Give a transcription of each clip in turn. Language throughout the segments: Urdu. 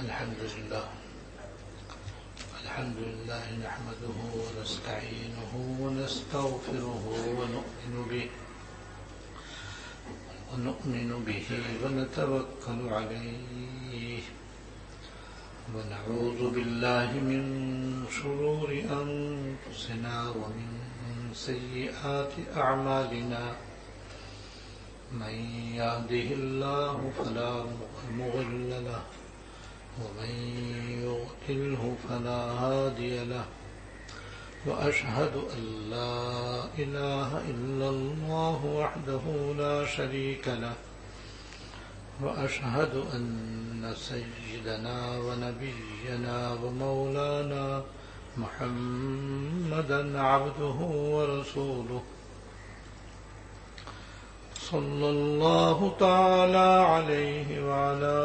الحمد لله نحمده ونستعينه ونستغفره ونؤمن به ونتوكل عليه ونعوذ بالله من شرور أنفسنا ومن سيئات أعمالنا من يهده الله فلا مضل له ومن يضلله فلا هادي له وأشهد أن لا إله إلا الله وحده لا شريك له وأشهد أن سيدنا ونبينا ومولانا محمدا عبده ورسوله صلى الله تعالى عليه وعلى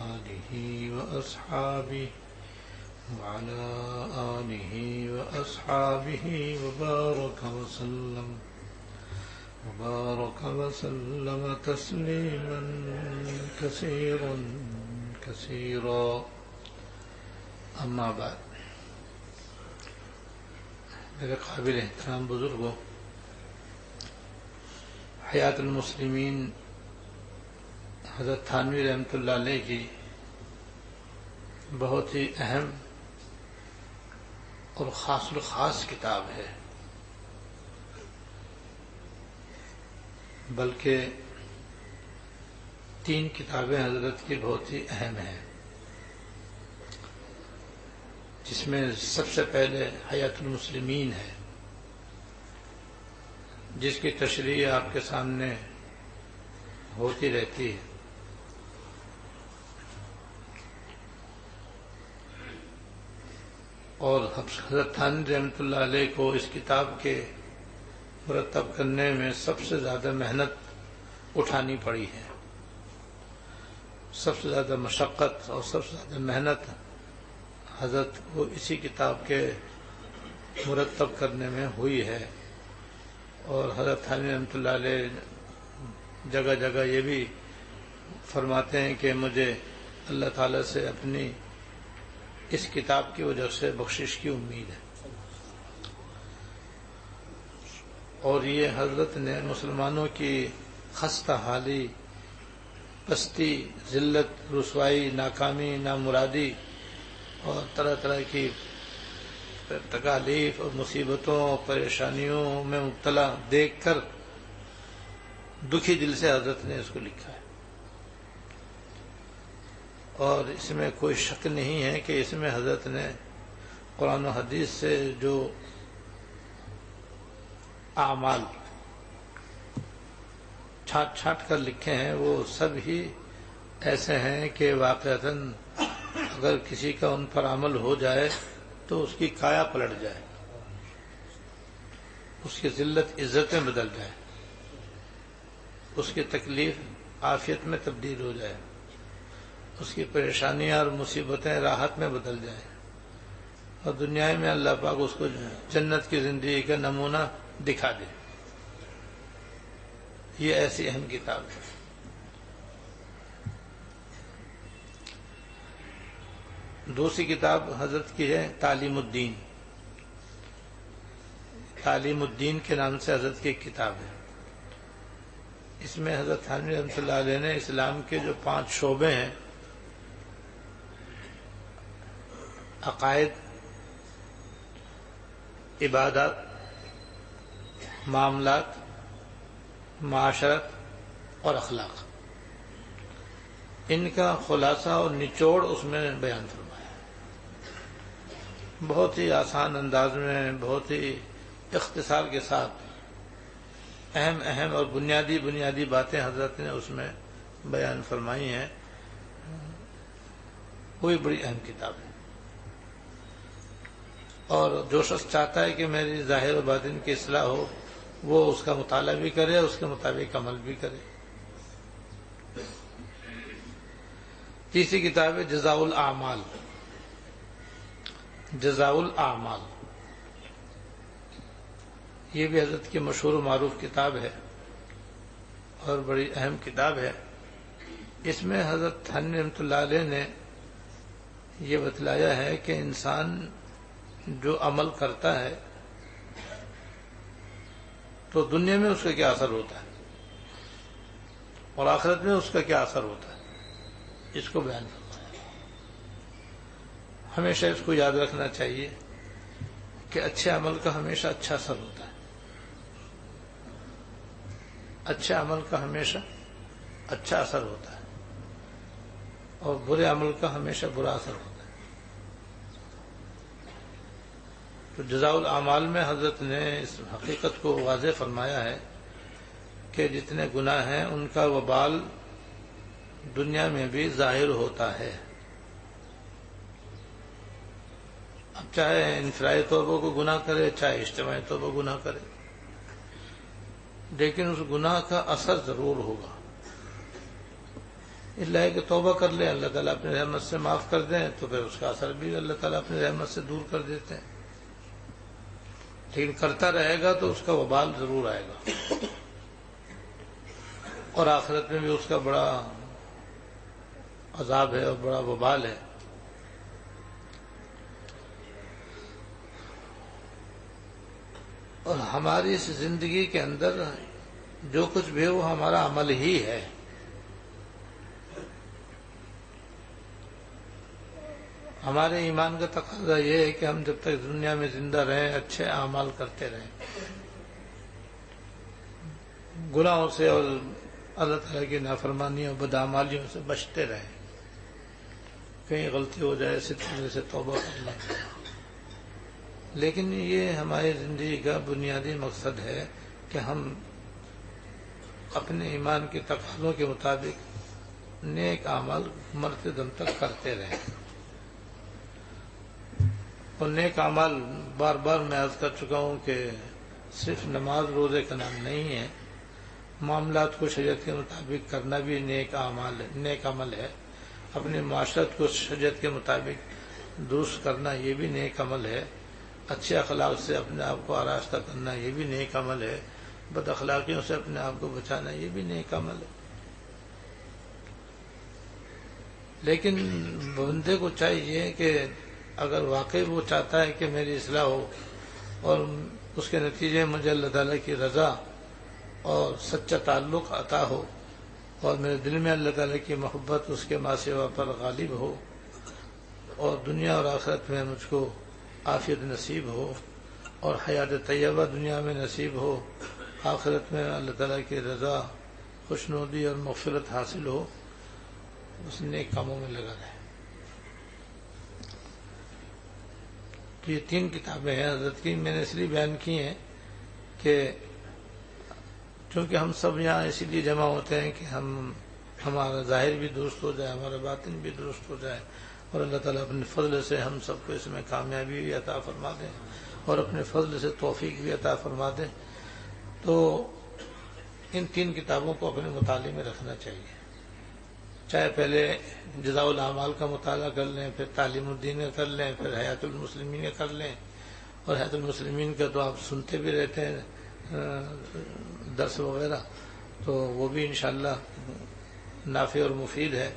آله وأصحابه وبارك وسلم تسليما كثيرا أما بعد میرے قابل احترام بزرگوں، حیات المسلمین حضرت تھانوی رحمۃ اللہ علیہ کی بہت ہی اہم اور خاص الخاص کتاب ہے، بلکہ 3 کتابیں حضرت کی بہت ہی اہم ہیں، جس میں سب سے پہلے حیات المسلمین ہے، جس کی تشریح آپ کے سامنے ہوتی رہتی ہے، اور حضرت تھانوی رحمۃ اللہ علیہ کو اس کتاب کے مرتب کرنے میں سب سے زیادہ محنت اٹھانی پڑی ہے، سب سے زیادہ مشقت اور سب سے زیادہ محنت حضرت کو اسی کتاب کے مرتب کرنے میں ہوئی ہے۔ اور حضرت تھانوی رحمۃ اللہ علیہ جگہ جگہ یہ بھی فرماتے ہیں کہ مجھے اللہ تعالیٰ سے اپنی اس کتاب کی وجہ سے بخشش کی امید ہے، اور یہ حضرت نے مسلمانوں کی خستہ حالی، پستی، ذلت، رسوائی، ناکامی، نامرادی اور طرح طرح کی تکالیف اور مصیبتوں اور پریشانیوں میں مبتلا دیکھ کر دکھی دل سے حضرت نے اس کو لکھا ہے، اور اس میں کوئی شک نہیں ہے کہ اس میں حضرت نے قرآن و حدیث سے جو اعمال چھانٹ چھانٹ کر لکھے ہیں وہ سب ہی ایسے ہیں کہ واقعتاً اگر کسی کا ان پر عمل ہو جائے تو اس کی کایا پلٹ جائے، اس کی ذلت عزت میں بدل جائے، اس کی تکلیف عافیت میں تبدیل ہو جائے، اس کی پریشانیاں اور مصیبتیں راحت میں بدل جائیں، اور دنیا میں اللہ پاک اس کو جنت کی زندگی کا نمونہ دکھا دے۔ یہ ایسی اہم کتاب ہے۔ دوسری کتاب حضرت کی ہے تعلیم الدین۔ تعلیم الدین کے نام سے حضرت کی ایک کتاب ہے۔ اس میں حضرت تھانوی رحمۃ اللہ علیہ نے اسلام کے جو 5 شعبے ہیں، عقائد، عبادات، معاملات، معاشرت اور اخلاق، ان کا خلاصہ اور نچوڑ اس میں بیان فرمایا، بہت ہی آسان انداز میں، بہت ہی اختصار کے ساتھ اہم اور بنیادی باتیں حضرت نے اس میں بیان فرمائی ہیں۔ وہی بڑی اہم کتاب ہے، اور جو شخص چاہتا ہے کہ میری ظاہر و باطن کی اصلاح ہو، وہ اس کا مطالعہ بھی کرے، اس کے مطابق عمل بھی کرے۔ تیسری کتاب ہے جزاء الاعمال۔ جزاء الاعمال یہ بھی حضرت کی مشہور و معروف کتاب ہے اور بڑی اہم کتاب ہے۔ اس میں حضرت تھانوی رحمۃ اللہ علیہ نے یہ بتلایا ہے کہ انسان جو عمل کرتا ہے تو دنیا میں اس کا کیا اثر ہوتا ہے اور آخرت میں اس کا کیا اثر ہوتا ہے، اس کو بیان کرنا ہے۔ ہمیشہ اس کو یاد رکھنا چاہیے کہ اچھے عمل کا ہمیشہ اچھا اثر ہوتا ہے، اچھے عمل کا ہمیشہ اچھا اثر ہوتا ہے اور برے عمل کا ہمیشہ برا اثر ہوتا ہے۔ تو جزاء الاعمال میں حضرت نے اس حقیقت کو واضح فرمایا ہے کہ جتنے گناہ ہیں ان کا وبال دنیا میں بھی ظاہر ہوتا ہے، اب چاہے انفرادی طور پر کوئی گناہ کرے چاہے اجتماعی طور پر گناہ کرے، لیکن اس گناہ کا اثر ضرور ہوگا، اللہ ہے کہ توبہ کر لیں، اللہ تعالیٰ اپنی رحمت سے معاف کر دیں تو پھر اس کا اثر بھی اللہ تعالیٰ اپنی رحمت سے دور کر دیتے ہیں، لیکن کرتا رہے گا تو اس کا وبال ضرور آئے گا اور آخرت میں بھی اس کا بڑا عذاب ہے اور بڑا وبال ہے۔ اور ہماری اس زندگی کے اندر جو کچھ بھی ہے وہ ہمارا عمل ہی ہے، ہمارے ایمان کا تقاضا یہ ہے کہ ہم جب تک دنیا میں زندہ رہیں اچھے اعمال کرتے رہیں، گناہوں سے اور اللہ تعالیٰ کی نافرمانیوں بدعمالیوں سے بچتے رہیں، کہیں غلطی ہو جائے سترے سے توبہ کر لیں، لیکن یہ ہماری زندگی کا بنیادی مقصد ہے کہ ہم اپنے ایمان کے تقاضوں کے مطابق نیک اعمال مرتے دم تک کرتے رہیں۔ اور نیک اعمال بار بار میں عرض کر چکا ہوں کہ صرف نماز روزے کا نام نہیں ہے، معاملات کو شریعت کے مطابق کرنا بھی نیک عمل ہے، اپنے معاشرت کو شریعت کے مطابق درست کرنا یہ بھی نیک عمل ہے، اچھے اخلاق سے اپنے آپ کو آراستہ کرنا یہ بھی نیک عمل ہے، بد اخلاقیوں سے اپنے آپ کو بچانا یہ بھی نیک عمل ہے۔ لیکن بندے کو چاہیے کہ اگر واقعی وہ چاہتا ہے کہ میری اصلاح ہو اور اس کے نتیجے میں مجھے اللہ تعالیٰ کی رضا اور سچا تعلق عطا ہو اور میرے دل میں اللہ تعالیٰ کی محبت اس کے ما سوا پر غالب ہو اور دنیا اور آخرت میں مجھ کو عافیت نصیب ہو اور حیات طیبہ دنیا میں نصیب ہو، آخرت میں اللہ تعالیٰ کی رضا خوشنودی اور مغفرت حاصل ہو، اس نیک کاموں میں لگا رہے۔ تو یہ 3 کتابیں ہیں حضرت کی، میں نے اس لیے بیان کی ہیں کہ چونکہ ہم سب یہاں اسی لیے جمع ہوتے ہیں کہ ہمارا ظاہر بھی درست ہو جائے، ہمارا باطن بھی درست ہو جائے اور اللہ تعالیٰ اپنے فضل سے ہم سب کو اس میں کامیابی بھی عطا فرما دیں اور اپنے فضل سے توفیق بھی عطا فرما دیں۔ تو ان 3 کتابوں کو اپنے مطالعے میں رکھنا چاہیے، چاہے پہلے جزاء الاعمال کا مطالعہ کر لیں، پھر تعلیم الدین کا کر لیں، پھر حیات المسلمین کا کر لیں، اور حیات المسلمین کا تو آپ سنتے بھی رہتے ہیں درس وغیرہ، تو وہ بھی انشاءاللہ نافع اور مفید ہے،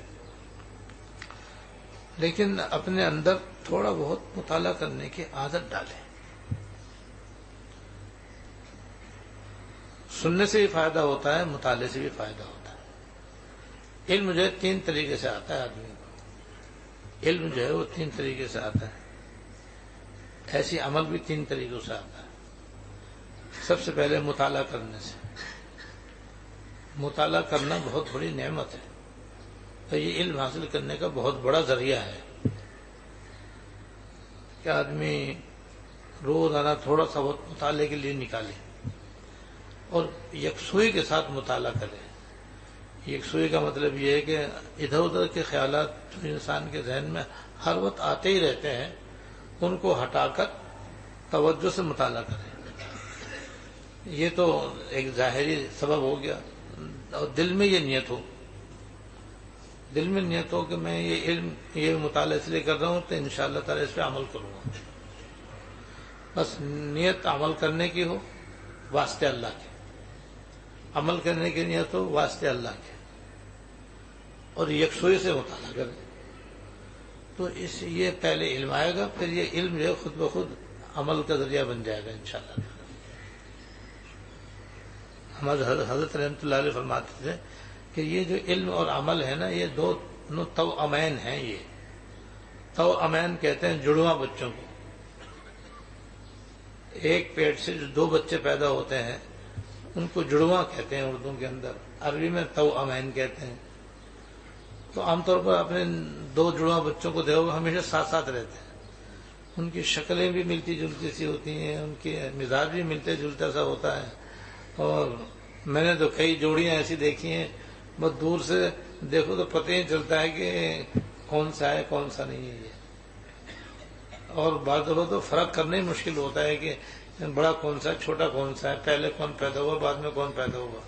لیکن اپنے اندر تھوڑا بہت مطالعہ کرنے کی عادت ڈالیں۔ سننے سے بھی فائدہ ہوتا ہے، مطالعے سے بھی فائدہ ہوتا ہے۔ علم جو ہے 3 طریقے سے آتا ہے آدمی کو، علم جو ہے وہ 3 طریقے سے آتا ہے، ایسی عمل بھی 3 طریقوں سے آتا ہے۔ سب سے پہلے مطالعہ کرنے سے، مطالعہ کرنا بہت بڑی نعمت ہے اور یہ علم حاصل کرنے کا بہت بڑا ذریعہ ہے کہ آدمی روزانہ تھوڑا سا وقت مطالعے کے لیے نکالے اور یکسوئی کے ساتھ مطالعہ کرے۔ یکسوئی کا مطلب یہ ہے کہ ادھر ادھر کے خیالات جو انسان کے ذہن میں ہر وقت آتے ہی رہتے ہیں ان کو ہٹا کر توجہ سے مطالعہ کرے۔ یہ تو ایک ظاہری سبب ہو گیا، اور دل میں یہ نیت ہو، دل میں نیت ہو کہ میں یہ علم یہ مطالعہ اس لیے کر رہا ہوں تو انشاءاللہ تعالی اس پہ عمل کروں گا، بس نیت عمل کرنے کی ہو واسطے اللہ کے، عمل کرنے کی نیت ہو واسطے اللہ کے، اور یکسوئی سے مطالعہ کریں۔ تو یہ پہلے علم آئے گا، پھر یہ علم جو ہے خود بخود عمل کا ذریعہ بن جائے گا انشاءاللہ۔ ہمارے حضرت رحمۃ اللہ علیہ فرماتے تھے کہ یہ جو علم اور عمل ہے نا، یہ دونوں توامین ہیں۔ یہ توامین کہتے ہیں جڑواں بچوں کو۔ ایک پیٹ سے جو 2 بچے پیدا ہوتے ہیں ان کو جڑواں کہتے ہیں اردو کے اندر، عربی میں توامین کہتے ہیں۔ تو عام طور پر اپنے 2 جڑواں بچوں کو دیکھو ہمیشہ ساتھ ساتھ رہتے ہیں، ان کی شکلیں بھی ملتی جلتی سی ہوتی ہیں، ان کے مزاج بھی ملتے جلتا سا ہوتا ہے۔ اور میں نے تو کئی جوڑیاں ایسی دیکھی ہیں، بس دور سے دیکھو تو پتہ ہی چلتا ہے کہ کون سا ہے کون سا نہیں ہے یہ۔ اور بعض دفعہ تو فرق کرنا ہی مشکل ہوتا ہے کہ بڑا کون سا ہے چھوٹا کون سا ہے، پہلے کون پیدا ہوا بعد میں کون پیدا ہوا۔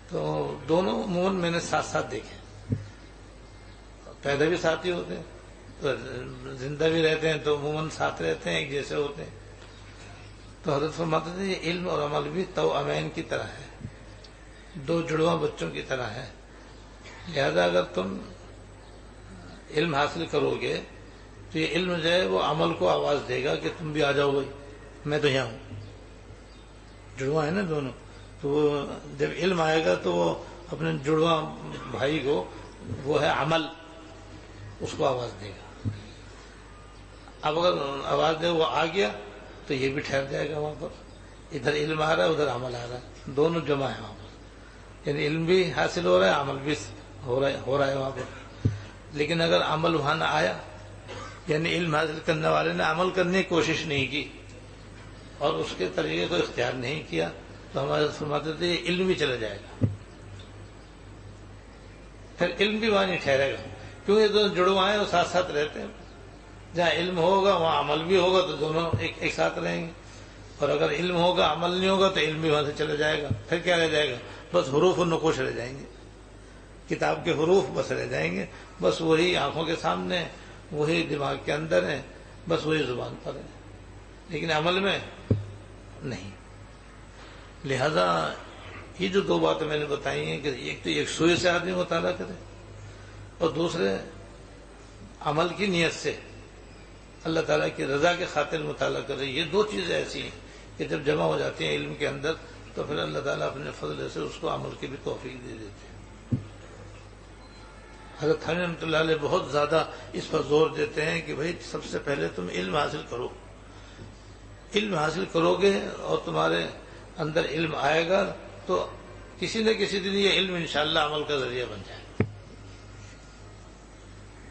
تو دونوں عموماً میں نے ساتھ ساتھ دیکھے، پیدا بھی ساتھ ہی ہوتے ہیں، تو زندہ بھی رہتے ہیں تو عموماً ساتھ رہتے ہیں، ایک جیسے ہوتے ہیں۔ تو حضرت فرماتے تھے یہ علم اور عمل بھی توامین کی طرح ہے، 2 جڑواں بچوں کی طرح ہے۔ لہذا اگر تم علم حاصل کرو گے تو یہ علم جو ہے وہ عمل کو آواز دے گا کہ تم بھی آ جاؤ بھائی، میں تو یہاں ہوں۔ جڑواں ہے نا دونوں، تو وہ جب علم آئے گا تو وہ اپنے جڑواں بھائی کو، وہ ہے عمل، اس کو آواز دے گا۔ اب اگر آواز دے وہ آ گیا تو یہ بھی ٹھہر جائے گا وہاں پر، ادھر علم آ رہا ہے ادھر عمل آ رہا ہے، دونوں جمع ہے وہاں پر، یعنی علم بھی حاصل ہو رہا ہے عمل بھی ہو رہا ہے وہاں پر۔ لیکن اگر عمل وہاں نہ آیا، یعنی علم حاصل کرنے والے نے عمل کرنے کی کوشش نہیں کی اور اس کے طریقے کو اختیار نہیں کیا، تو ہمارے فرماتے تھے یہ علم بھی چلا جائے گا، پھر علم بھی وہاں نہیں ٹھہرے گا، کیونکہ دونوں جڑواں ہیں وہ ساتھ ساتھ رہتے ہیں۔ جہاں علم ہوگا وہاں عمل بھی ہوگا تو دونوں ایک ساتھ رہیں گے، اور اگر علم ہوگا عمل نہیں ہوگا تو علم بھی وہاں سے چلا جائے گا، پھر کیا رہ جائے گا؟ بس حروف و نقوش رہ جائیں گے، کتاب کے حروف بس رہ جائیں گے، بس وہی آنکھوں کے سامنے، وہی دماغ کے اندر ہے، بس وہی زبان پر ہے، لیکن عمل میں نہیں۔ لہذا یہ جو 2 باتیں میں نے بتائی ہیں کہ ایک تو ایک سوئے سے آدمی مطالعہ کرے، اور دوسرے عمل کی نیت سے اللہ تعالیٰ کی رضا کے خاطر مطالعہ کرے۔ یہ 2 چیزیں ایسی ہیں کہ جب جمع ہو جاتی ہیں علم کے اندر تو پھر اللہ تعالیٰ اپنے فضل سے اس کو عمل کی بھی توفیق دے دیتے ہیں۔ حضرت تھانوی رحمۃ اللہ علیہ بہت زیادہ اس پر زور دیتے ہیں کہ بھائی سب سے پہلے تم علم حاصل کرو، علم حاصل کرو گے اور تمہارے اندر علم آئے گا تو کسی نہ کسی دن یہ علم انشاءاللہ عمل کا ذریعہ بن جائے گا۔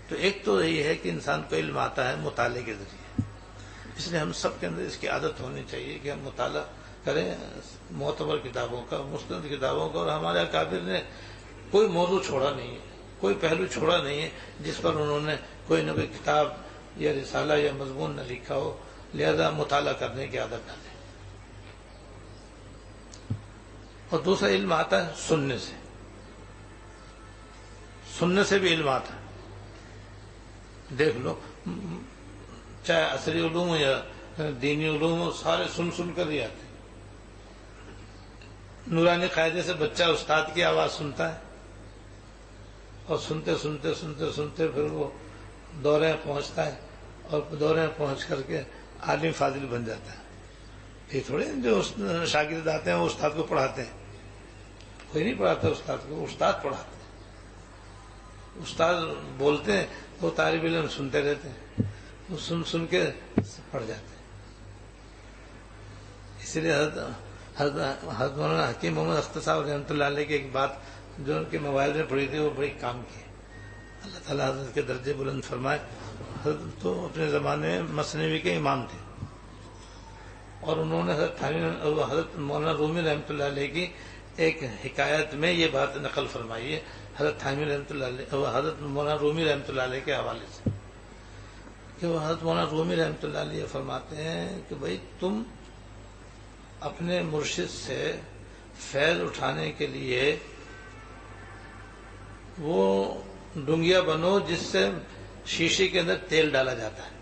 تو ایک تو یہی ہے کہ انسان کو علم آتا ہے مطالعے کے ذریعے، اس لیے ہم سب کے اندر اس کی عادت ہونی چاہیے کہ ہم مطالعہ کریں معتبر کتابوں کا، مستند کتابوں کا، اور ہمارے اکابر نے کوئی موضوع چھوڑا نہیں ہے، کوئی پہلو چھوڑا نہیں ہے جس پر انہوں نے کوئی نہ کوئی کتاب یا رسالہ یا مضمون نہ لکھا ہو۔ لہذا مطالعہ کرنے کی عادت ڈالیں۔ اور دوسرا علم آتا ہے سننے سے، سننے سے بھی علم آتا ہے۔ دیکھ لو چاہے عصری علوم ہو یا دینی علوم ہو، سارے سن کر ہی آتے ہیں۔ نورانی قاعدے سے بچہ استاد کی آواز سنتا ہے اور سنتے سنتے سنتے سنتے پھر وہ دورے پہنچتا ہے، اور دورے پہنچ کر کے عالم فاضل بن جاتا ہے۔ یہ تھوڑے جو شاگرد آتے ہیں وہ استاد کو پڑھاتے ہیں، کوئی نہیں پڑھاتا استاد کو، استاد پڑھاتے ہیں۔ استاد بولتے ہیں وہ طالب علم سنتے رہتے ہیں، وہ سن کے پڑھ جاتے ہیں۔ اسی لیے حضرت مولانا حکیم محمد اختر صاحب رحمۃ اللہ علیہ کی ایک بات جو ان کے موبائل میں پڑھی تھی وہ بڑی کام کی، اللہ تعالیٰ حضرت کے درجے بلند فرمائے۔ حضرت تو اپنے زمانے میں مثنوی کے امام تھے، اور انہوں نے حضرت مولانا رومی رحمۃ اللہ علیہ کی ایک حکایت میں یہ بات نقل فرمائی ہے حضرت تھانوی رحمۃ اللہ علیہ، حضرت مولانا رومی رحمۃ اللہ علیہ کے حوالے سے، کہ وہ حضرت مولانا رومی رحمۃ اللہ علیہ فرماتے ہیں کہ بھائی تم اپنے مرشد سے فیض اٹھانے کے لیے وہ ڈنگیا بنو جس سے شیشے کے اندر تیل ڈالا جاتا ہے۔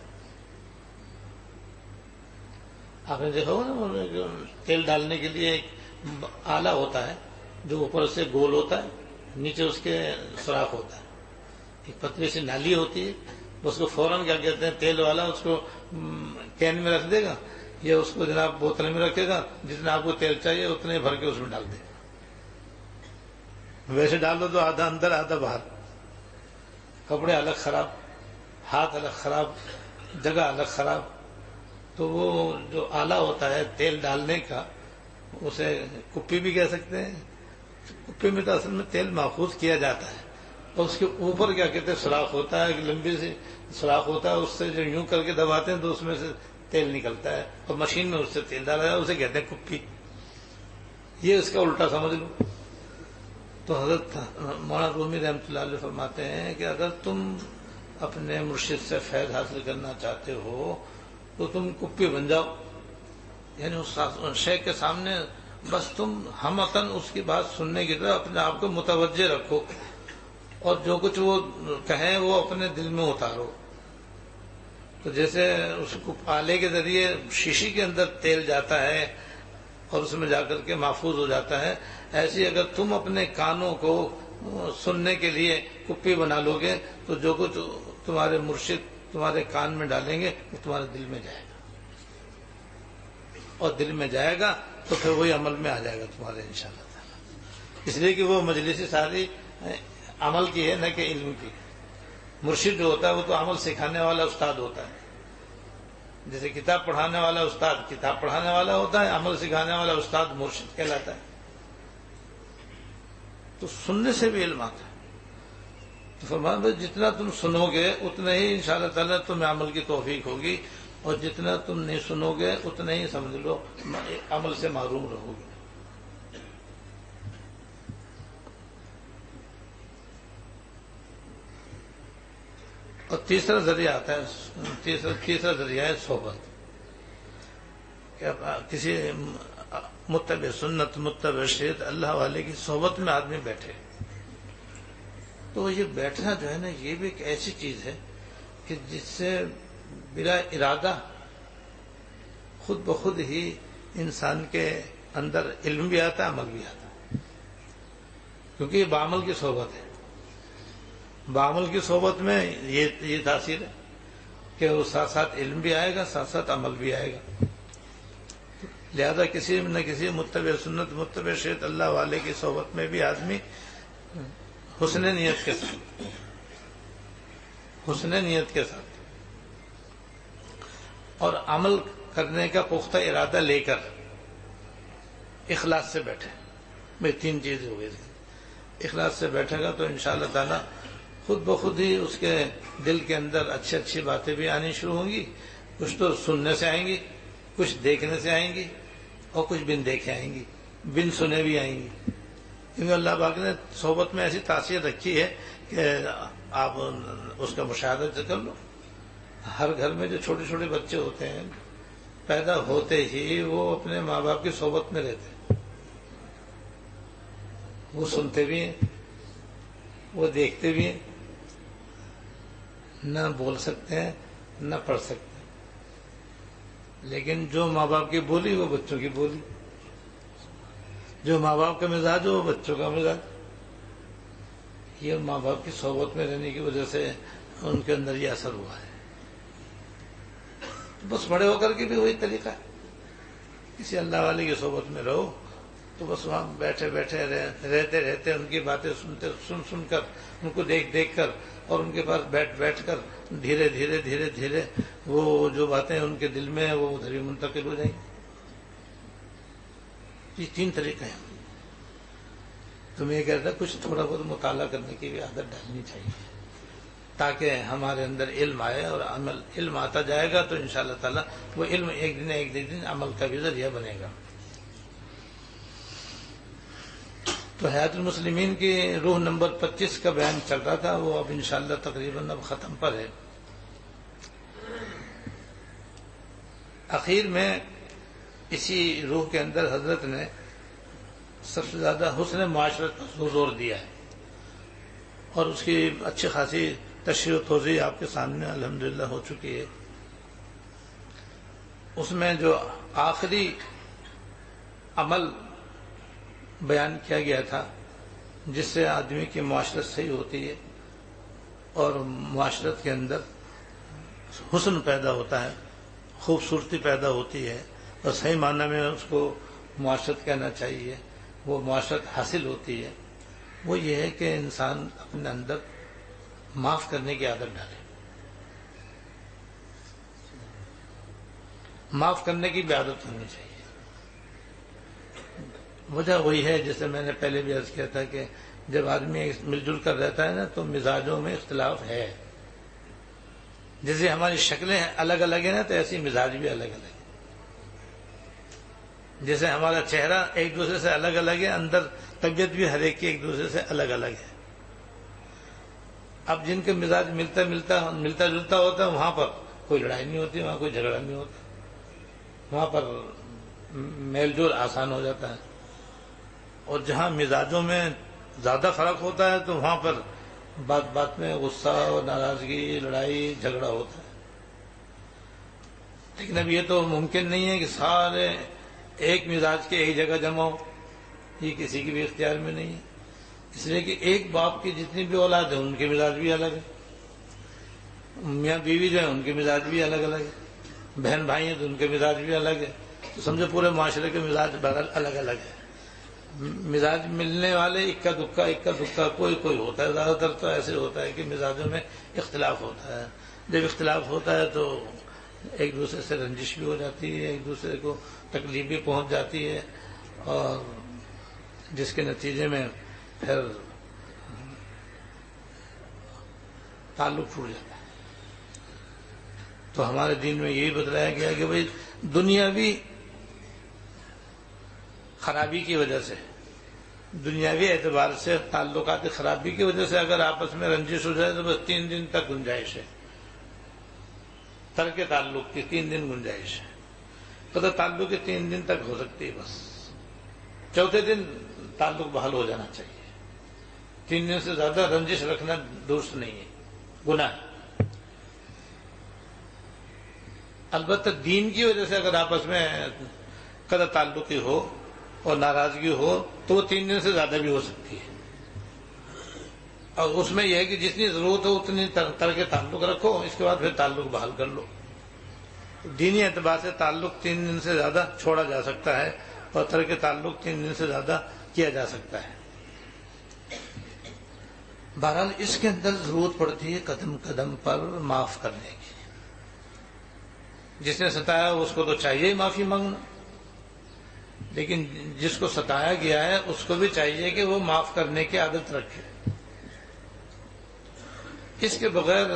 آپ نے دیکھا ہوگا نا تیل ڈالنے کے لیے ایک آلہ ہوتا ہے جو اوپر سے گول ہوتا ہے، نیچے اس کے سوراخ ہوتا ہے، ایک پتلی سی نالی ہوتی ہے، اس کو فوراً کیا کہتے ہیں تیل والا اس کو کین میں رکھ دے گا یا اس کو جناب بوتل میں رکھے گا، جتنا آپ کو تیل چاہیے اتنے بھر کے اس میں ڈال دے گا. ویسے ڈال دو تو آدھا اندر آدھا باہر، کپڑے الگ خراب، ہاتھ الگ خراب، جگہ الگ خراب. تو وہ جو آلہ ہوتا ہے تیل ڈالنے کا، اسے کپی بھی کہہ سکتے ہیں. کپی میں تو اصل میں تیل محفوظ کیا جاتا ہے، اور اس کے اوپر کیا کہتے ہیں سوراخ ہوتا ہے، ایک لمبی سی سوراخ ہوتا ہے، اس سے جو یوں کر کے دباتے ہیں تو اس میں سے تیل نکلتا ہے، اور مشین میں اس سے تیل ڈالا جاتا ہے، اسے کہتے ہیں کپی. یہ اس کا الٹا سمجھ لو. تو حضرت مولانا رومی رحمۃ اللہ علیہ فرماتے ہیں کہ اگر تم اپنے مرشد سے فیض حاصل کرنا چاہتے ہو تو تم کپی بن جاؤ، یعنی اس شیخ کے سامنے بس تم ہمتن اس کی بات سننے کی طرح اپنے آپ کو متوجہ رکھو، اور جو کچھ وہ کہیں وہ اپنے دل میں اتارو. تو جیسے اس کو آلے کے ذریعے شیشی کے اندر تیل جاتا ہے اور اس میں جا کر کے محفوظ ہو جاتا ہے، ایسے اگر تم اپنے کانوں کو سننے کے لیے کپی بنا لو گے تو جو کچھ تمہارے مرشد تمہارے کان میں ڈالیں گے وہ تمہارے دل میں جائے گا، اور دل میں جائے گا تو پھر وہی عمل میں آ جائے گا تمہارے انشاءاللہ تعالی. اس لیے کہ وہ مجلس ساری عمل کی ہے نہ کہ علم کی. مرشد جو ہوتا ہے وہ تو عمل سکھانے والا استاد ہوتا ہے. جیسے کتاب پڑھانے والا استاد کتاب پڑھانے والا ہوتا ہے، عمل سکھانے والا استاد مرشد کہلاتا ہے. تو سننے سے بھی علم آتا ہے. تو فرمایا بھائی جتنا تم سنو گے اتنا ہی انشاءاللہ تعالیٰ تمہیں عمل کی توفیق ہوگی، اور جتنا تم نہیں سنو گے اتنا ہی سمجھ لو عمل سے محروم رہو گے. اور تیسرا ذریعہ آتا ہے، تیسرا ذریعہ ہے صحبت. کہ کسی متبع سنت متبع شریعت اللہ والے کی صحبت میں آدمی بیٹھے. تو یہ بیٹھنا جو ہے نا یہ بھی ایک ایسی چیز ہے کہ جس سے بلا ارادہ خود بخود ہی انسان کے اندر علم بھی آتا ہے، عمل بھی آتا ہے. کیونکہ یہ بعمل کی صحبت ہے. بعمل کی صحبت میں یہ تاثیر ہے کہ وہ ساتھ ساتھ علم بھی آئے گا، ساتھ ساتھ عمل بھی آئے گا. لہذا کسی نہ کسی متبع سنت متبع شریعت اللہ والے کی صحبت میں بھی آدمی حسن نیت کے ساتھ اور عمل کرنے کا پختہ ارادہ لے کر اخلاص سے بیٹھے. بھئی تین چیزیں ہو گئی. اخلاص سے بیٹھے گا تو انشاءاللہ تعالی خود بخود ہی اس کے دل کے اندر اچھی اچھی باتیں بھی آنی شروع ہوں گی. کچھ تو سننے سے آئیں گی، کچھ دیکھنے سے آئیں گی، اور کچھ بن دیکھے آئیں گی، بن سنے بھی آئیں گی. کیونکہ اللہ پاک نے صحبت میں ایسی تاثیر رکھی ہے کہ آپ اس کا مشاہدہ کر لو. ہر گھر میں جو چھوٹے چھوٹے بچے ہوتے ہیں پیدا ہوتے ہی وہ اپنے ماں باپ کی صحبت میں رہتے ہیں. وہ سنتے بھی ہیں، وہ دیکھتے بھی ہیں، نہ بول سکتے ہیں نہ پڑھ سکتے ہیں، لیکن جو ماں باپ کی بولی وہ بچوں کی بولی، جو ماں باپ کا مزاج ہو وہ بچوں کا مزاج. یہ ماں باپ کی صحبت میں رہنے کی وجہ سے ان کے اندر یہ اثر ہوا ہے. بس بڑے ہو کر کے بھی وہی طریقہ ہے. کسی اللہ والے کی صحبت میں رہو تو بس وہاں بیٹھے بیٹھے رہتے ان کی باتیں سن کر، ان کو دیکھ کر، اور ان کے پاس بیٹھ کر دھیرے دھیرے وہ جو باتیں ان کے دل میں ہیں وہ ادھر ہی منتقل ہو جائیں گی. یہ تین طریقے ہیں. تو میں یہ کہتا کچھ تھوڑا بہت مطالعہ کرنے کی بھی عادت ڈالنی چاہیے تاکہ ہمارے اندر علم آئے، اور علم آتا جائے گا تو انشاءاللہ تعالی وہ علم ایک دن عمل کا بھی ذریعہ بنے گا. تو حیات المسلمین کی روح نمبر 25 کا بیان چل رہا تھا، وہ اب انشاءاللہ تقریباً اب ختم پر ہے. اخیر میں اسی روح کے اندر حضرت نے سب سے زیادہ حسن معاشرت پر زور دیا ہے، اور اس کی اچھی خاصی تشریح و توضیح آپ کے سامنے الحمدللہ ہو چکی ہے. اس میں جو آخری عمل بیان کیا گیا تھا جس سے آدمی کی معاشرت صحیح ہوتی ہے اور معاشرت کے اندر حسن پیدا ہوتا ہے، خوبصورتی پیدا ہوتی ہے، اور صحیح معنی میں اس کو معاشرت کہنا چاہیے، وہ معاشرت حاصل ہوتی ہے، وہ یہ ہے کہ انسان اپنے اندر معاف کرنے کی عادت ڈالے. معاف کرنے کی بھی عادت ہونی چاہیے. وجہ وہی ہے جیسے میں نے پہلے بھی عرض کیا تھا کہ جب آدمی مل جل کر رہتا ہے نا تو مزاجوں میں اختلاف ہے. جیسے ہماری شکلیں الگ الگ ہیں نا تو ایسی مزاج بھی الگ الگ ہے. جیسے ہمارا چہرہ ایک دوسرے سے الگ الگ ہے، اندر طبیعت بھی ہر ایک کی ایک دوسرے سے الگ الگ ہے. اب جن کے مزاج ملتا جلتا ہوتا ہے وہاں پر کوئی لڑائی نہیں ہوتی، وہاں کوئی جھگڑا نہیں ہوتا، وہاں پر میل جول آسان ہو جاتا ہے. اور جہاں مزاجوں میں زیادہ فرق ہوتا ہے تو وہاں پر بات بات میں غصہ اور ناراضگی، لڑائی جھگڑا ہوتا ہے. لیکن اب یہ تو ممکن نہیں ہے کہ سارے ایک مزاج کے ایک جگہ جمع ہو، یہ کسی کی بھی اختیار میں نہیں ہے. اس لیے کہ ایک باپ کی جتنی بھی اولاد ہیں ان کے مزاج بھی الگ ہیں، میاں بیوی جو ہیں ان کے مزاج بھی الگ الگ ہیں، بہن بھائی ہیں تو ان کے مزاج بھی الگ ہیں. تو سمجھو پورے معاشرے کے مزاج الگ الگ ہیں. مزاج ملنے والے اکا دکا کوئی ہوتا ہے، زیادہ تر تو ایسے ہوتا ہے کہ مزاجوں میں اختلاف ہوتا ہے. جب اختلاف ہوتا ہے تو ایک دوسرے سے رنجش بھی ہو جاتی ہے، ایک دوسرے کو تکلیف بھی پہنچ جاتی ہے، اور جس کے نتیجے میں پھر تعلق ٹوٹ جاتا ہے. تو ہمارے دین میں یہی بتلایا گیا کہ بھئی دنیاوی خرابی کی وجہ سے، دنیاوی اعتبار سے تعلقات خرابی کی وجہ سے اگر آپس میں رنجش ہو جائے تو بس 3 دن تک گنجائش ہے، ترک تعلق کی 3 دن گنجائش ہے. تو تعلق کی 3 دن تک ہو سکتی ہے، بس چوتھے دن تعلق بحال ہو جانا چاہیے. 3 دن سے زیادہ رنجش رکھنا درست نہیں ہے، گناہ ہے. البتہ دین کی وجہ سے اگر آپس میں قطع تعلقی ہو اور ناراضگی ہو تو وہ 3 دن سے زیادہ بھی ہو سکتی ہے. اور اس میں یہ ہے کہ جتنی ضرورت ہو اتنی ترک تعلق رکھو، اس کے بعد پھر تعلق بحال کر لو. دینی اعتبار سے تعلق 3 دن سے زیادہ چھوڑا جا سکتا ہے اور ترک تعلق 3 دن سے زیادہ کیا جا سکتا ہے. بہرحال اس کے اندر ضرورت پڑتی ہے قدم قدم پر معاف کرنے کی. جس نے ستایا اس کو تو چاہیے ہی معافی مانگنا، لیکن جس کو ستایا گیا ہے اس کو بھی چاہیے کہ وہ معاف کرنے کی عادت رکھے. اس کے بغیر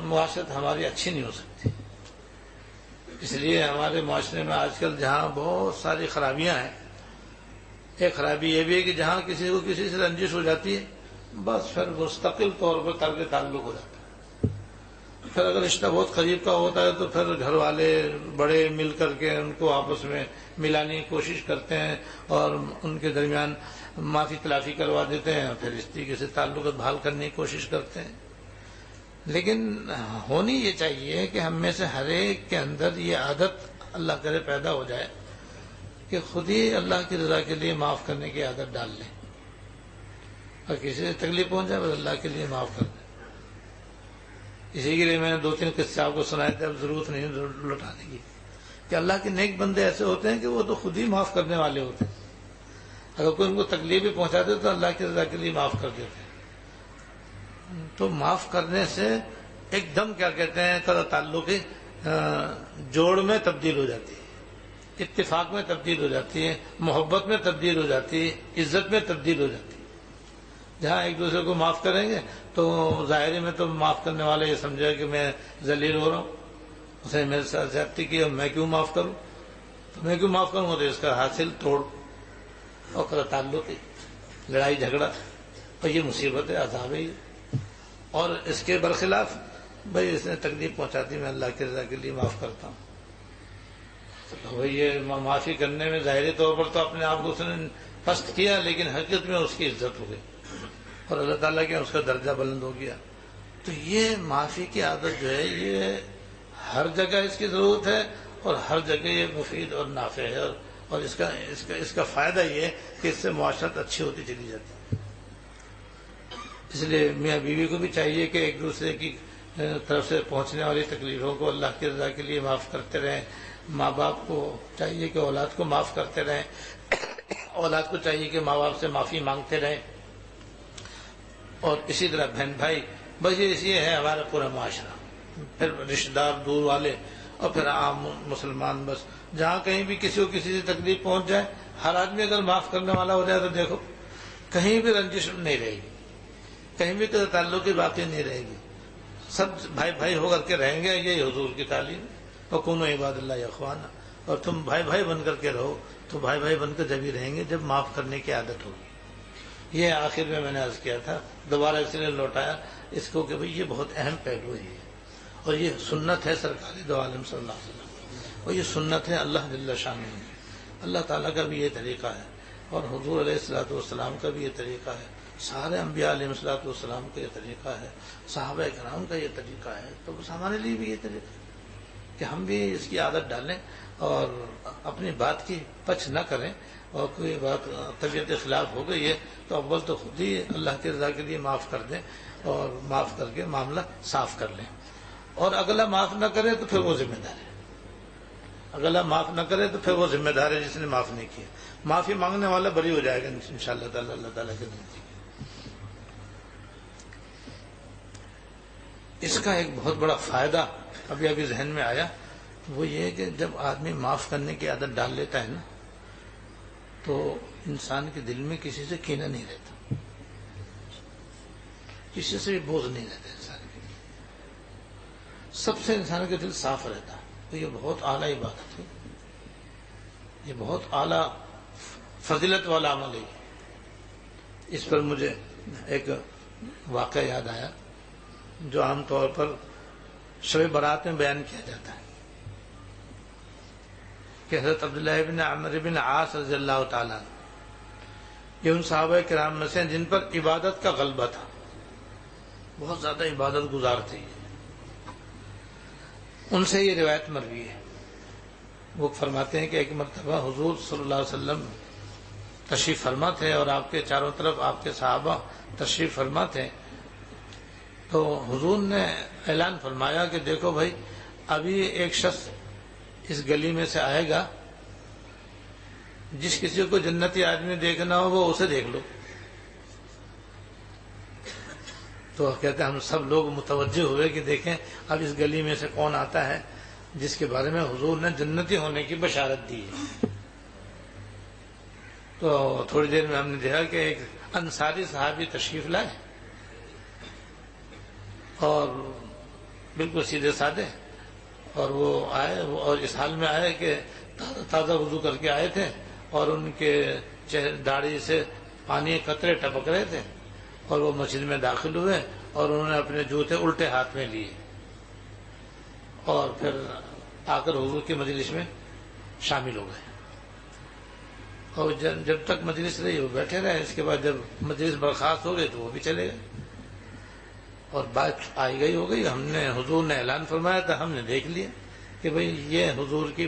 معاشرت ہماری اچھی نہیں ہو سکتی. اس لیے ہمارے معاشرے میں آج کل جہاں بہت ساری خرابیاں ہیں، ایک خرابی یہ بھی ہے کہ جہاں کسی کو کسی سے رنجش ہو جاتی ہے بس پھر مستقل طور پر ترک تعلق ہو جاتا ہے. پھر اگر رشتہ بہت قریب کا ہوتا ہے تو پھر گھر والے بڑے مل کر کے ان کو آپس میں ملانے کی کوشش کرتے ہیں اور ان کے درمیان معافی تلافی کروا دیتے ہیں، پھر اس طریقے سے تعلق بحال کرنے کی کوشش کرتے ہیں. لیکن ہونی یہ چاہیے کہ ہم میں سے ہر ایک کے اندر یہ عادت اللہ کرے پیدا ہو جائے کہ خود ہی اللہ کی رضا کے لیے معاف کرنے کی عادت ڈال لیں. اور کسی سے تکلیف پہنچ جائے بس اللہ کے لیے معاف کر دیں. اسی کے لیے میں نے 2-3 قصے آپ کو سنائے تھے، اب ضرورت نہیں لوٹانے کی، کہ اللہ کے نیک بندے ایسے ہوتے ہیں کہ وہ تو خود ہی معاف کرنے والے ہوتے ہیں. اگر کوئی ان کو تکلیف بھی پہنچاتے تو اللہ کی رضا کے لیے معاف کر دیتے ہیں. تو معاف کرنے سے ایک دم کیا کہتے ہیں قطع تعلقی جوڑ میں تبدیل ہو جاتی ہے، اتفاق میں تبدیل ہو جاتی ہے، محبت میں تبدیل ہو جاتی ہے، عزت میں تبدیل ہو جاتی ہے. جہاں ایک دوسرے کو معاف کریں گے تو ظاہری میں تو معاف کرنے والے یہ سمجھے کہ میں ذلیل ہو رہا ہوں، اس نے میرے ساتھ زیادتی کی اور میں کیوں معاف کروں، تو میں کیوں معاف کروں گا تو اس کا حاصل توڑ اور قطع تعلق ہے، لڑائی جھگڑا، اور یہ مصیبت ہے، عذاب ہے. اور اس کے برخلاف بھائی اس نے تکلیف پہنچاتی میں اللہ کی رضا کے لیے معاف کرتا ہوں، تو بھائی یہ معافی کرنے میں ظاہری طور پر تو اپنے آپ کو اس نے پست کیا لیکن حقیقت میں اس کی عزت ہو گئی اور اللہ تعالیٰ کے اس کا درجہ بلند ہو گیا. تو یہ معافی کی عادت جو ہے یہ ہر جگہ اس کی ضرورت ہے اور ہر جگہ یہ مفید اور نافع ہے، اور اس کا فائدہ یہ ہے کہ اس سے معاشرت اچھی ہوتی چلی جاتی ہے. اس لیے میاں بیوی کو بھی چاہیے کہ ایک دوسرے کی طرف سے پہنچنے والی تکلیفوں کو اللہ کی رضا کے لیے معاف کرتے رہیں. ماں باپ کو چاہیے کہ اولاد کو معاف کرتے رہیں, اولاد کو چاہیے کہ ماں باپ سے معافی مانگتے رہیں, اور اسی طرح بہن بھائی. بس یہ ہے ہمارا پورا معاشرہ, پھر رشتہ دار دور والے, اور پھر عام مسلمان. بس جہاں کہیں بھی کسی کو کسی سے تکلیف پہنچ جائے, ہر آدمی اگر معاف کرنے والا ہو جائے تو دیکھو کہیں بھی رنجش نہیں رہے گی, کہیں بھی کوئی تعلق کی باتیں نہیں رہے گی, سب بھائی بھائی ہو کر کے رہیں گے. یہی حضور کی تعلیم ہے. وَكُونُوا عِبَادَ اللَّهِ اخوانا, اور تم بھائی بھائی بن کر کے رہو. تو بھائی بھائی بن کر جب ہی رہیں گے جب معاف کرنے کی عادت ہوگی. یہ آخر میں نے عرض کیا تھا, دوبارہ اس نے لوٹایا اس کو کہ بھئی یہ بہت اہم پہلو ہے, اور یہ سنت ہے سرکار دو عالم صلی اللہ علیہ وسلم, اور یہ سنت ہے اللہ جل شانہ. اللہ تعالیٰ کا بھی یہ طریقہ ہے, اور حضور علیہ الصلوۃ والسلام کا بھی یہ طریقہ ہے, سارے انبیاء علیہ الصلوۃ والسلام کا یہ طریقہ ہے, صحابہ کرام کا یہ طریقہ ہے. تو بس ہمارے لیے بھی یہ طریقہ ہے کہ ہم بھی اس کی عادت ڈالیں اور اپنی بات کی پچ نہ کریں. اور کوئی بات طبیعت کے خلاف ہو گئی ہے تو اول تو خود ہی اللہ کی رضا کے لیے معاف کر دیں, اور معاف کر کے معاملہ صاف کر لیں. اور اگلا معاف نہ کرے تو پھر وہ ذمہ دار ہے. اگلا معاف نہ کرے تو پھر وہ ذمہ دار ہے جس نے معاف نہیں کیا. معافی مانگنے والا بری ہو جائے گا انشاءاللہ تعالی اللہ تعالیٰ کے نزدیک. اس کا ایک بہت بڑا فائدہ ابھی ذہن میں آیا, وہ یہ کہ جب آدمی معاف کرنے کی عادت ڈال لیتا ہے نا, تو انسان کے دل میں کسی سے کینہ نہیں رہتا, کسی سے بھی بوجھ نہیں رہتا انسان کے دل. سب سے انسان کا دل صاف رہتا. تو یہ بہت اعلیٰ عبادت ہے, یہ بہت اعلیٰ فضیلت والا عمل ہے. اس پر مجھے ایک واقعہ یاد آیا جو عام طور پر شب برات میں بیان کیا جاتا ہے, کہ حضرت عبداللہ ابن عمرو بن عاص رضی اللہ تعالیٰ, یہ ان صحابہ کرام میں سے جن پر عبادت کا غلبہ تھا, بہت زیادہ عبادت گزار تھے. ان سے یہ روایت مروی ہے. وہ فرماتے ہیں کہ ایک مرتبہ حضور صلی اللہ علیہ وسلم تشریف فرما تھے, اور آپ کے چاروں طرف آپ کے صحابہ تشریف فرما تھے. تو حضور نے اعلان فرمایا کہ دیکھو بھائی, ابھی ایک شخص اس گلی میں سے آئے گا, جس کسی کو جنتی آدمی دیکھنا ہو وہ اسے دیکھ لو. تو کہتے ہیں ہم سب لوگ متوجہ ہوئے کہ دیکھیں اب اس گلی میں سے کون آتا ہے جس کے بارے میں حضور نے جنتی ہونے کی بشارت دی ہے. تو تھوڑی دیر میں ہم نے دیکھا کہ ایک انصاری صحابی تشریف لائے, اور بالکل سیدھے سادے, اور وہ آئے, اور اس حال میں آئے کہ تازہ وضو کر کے آئے تھے, اور ان کے داڑھی سے پانی قطرے ٹپک رہے تھے, اور وہ مسجد میں داخل ہوئے, اور انہوں نے اپنے جوتے الٹے ہاتھ میں لیے, اور پھر آ کر حضور کی مجلس میں شامل ہو گئے. اور جب تک مجلس رہی وہ بیٹھے رہے, اس کے بعد جب مجلس برخاست ہو گئی تو وہ بھی چلے گئے, اور بات آئی گئی ہو گئی. حضور نے اعلان فرمایا تھا, ہم نے دیکھ لیا کہ بھئی یہ حضور کی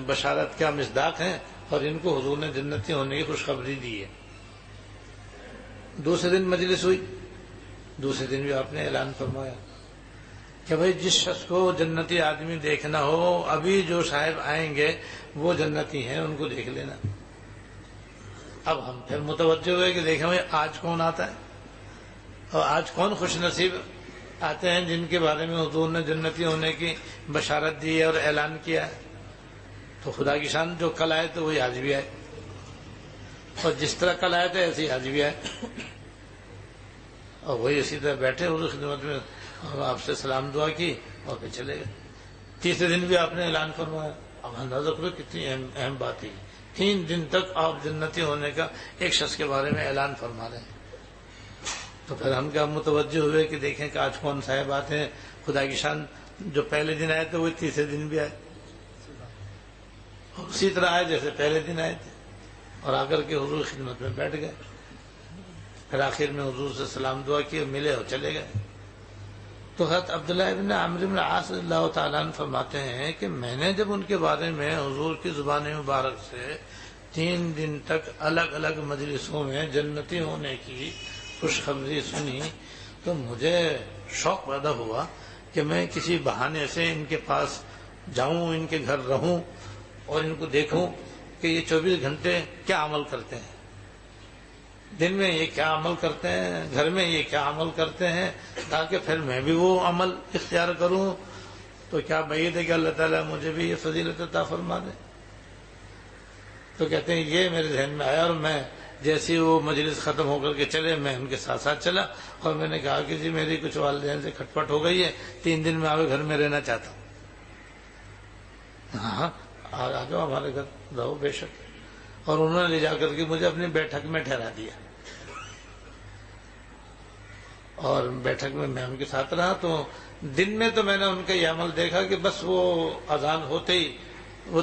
بشارت کیا مصداق ہیں, اور ان کو حضور نے جنتی ہونے کی خوشخبری دی ہے. دوسرے دن مجلس ہوئی, دوسرے دن بھی آپ نے اعلان فرمایا کہ بھئی جس شخص کو جنتی آدمی دیکھنا ہو, ابھی جو صاحب آئیں گے وہ جنتی ہیں, ان کو دیکھ لینا. اب ہم پھر متوجہ ہوئے کہ دیکھیں بھئی آج کون آتا ہے, اور آج کون خوش نصیب آتے ہیں جن کے بارے میں حضور نے جنتی ہونے کی بشارت دی ہے اور اعلان کیا ہے. تو خدا کی شان, جو کل آئے تو وہی آج بھی آئے, اور جس طرح کل آئے تھے ایسے ہی آج بھی آئے, اور وہی اسی طرح بیٹھے حضور خدمت میں, اور آپ سے سلام دعا کی اور پھر چلے گئے. تیسرے دن بھی آپ نے اعلان فرمایا. اب اندازہ کرو کتنی اہم بات ہے. 3 دن تک آپ جنتی ہونے کا ایک شخص کے بارے میں اعلان فرما رہے ہیں. تو پھر ہم کیا متوجہ ہوئے کہ دیکھیں کہ آج کون صاحب آتے ہیں. خدا کی شان, جو پہلے دن آئے تھے وہ تیسرے دن بھی آئے, اور اسی طرح آئے جیسے پہلے دن آئے تھے, اور آ کر کے حضور خدمت میں بیٹھ گئے. پھر آخر میں حضور سے سلام دعا کی, ملے اور چلے گئے. تو حضرت عبداللہ ابن عمرو بن عاص رضی اللہ تعالیٰ عنہ فرماتے ہیں کہ میں نے جب ان کے بارے میں حضور کی زبان مبارک سے 3 دن تک الگ الگ مجلسوں میں جنتی ہونے کی خوشخبری سنی تو مجھے شوق پیدا ہوا کہ میں کسی بہانے سے ان کے پاس جاؤں، ان کے گھر رہوں اور ان کو دیکھوں کہ یہ 24 گھنٹے کیا عمل کرتے ہیں، دن میں یہ کیا عمل کرتے ہیں، گھر میں یہ کیا عمل کرتے ہیں، تاکہ پھر میں بھی وہ عمل اختیار کروں۔ تو کیا بعید ہے کہ اللہ تعالیٰ مجھے بھی یہ فضیلت عطا فرما دے؟ تو کہتے ہیں یہ میرے ذہن میں آیا، اور میں جیسی وہ مجلس ختم ہو کر کے چلے میں ان کے ساتھ ساتھ چلا، اور میں نے کہا کہ جی میری کچھ والدین سے کھٹپٹ ہو گئی ہے، 3 دن میں آپ کے گھر میں رہنا چاہتا ہوں۔ ہاں آ جاؤ ہمارے گھر رہو بے شک۔ اور انہوں نے لے جا کر کے مجھے اپنی بیٹھک میں ٹھہرا دیا، اور بیٹھک میں میں ان کے ساتھ رہا۔ تو دن میں تو میں نے ان کا یہ عمل دیکھا کہ بس وہ اذان ہوتے ہی وہ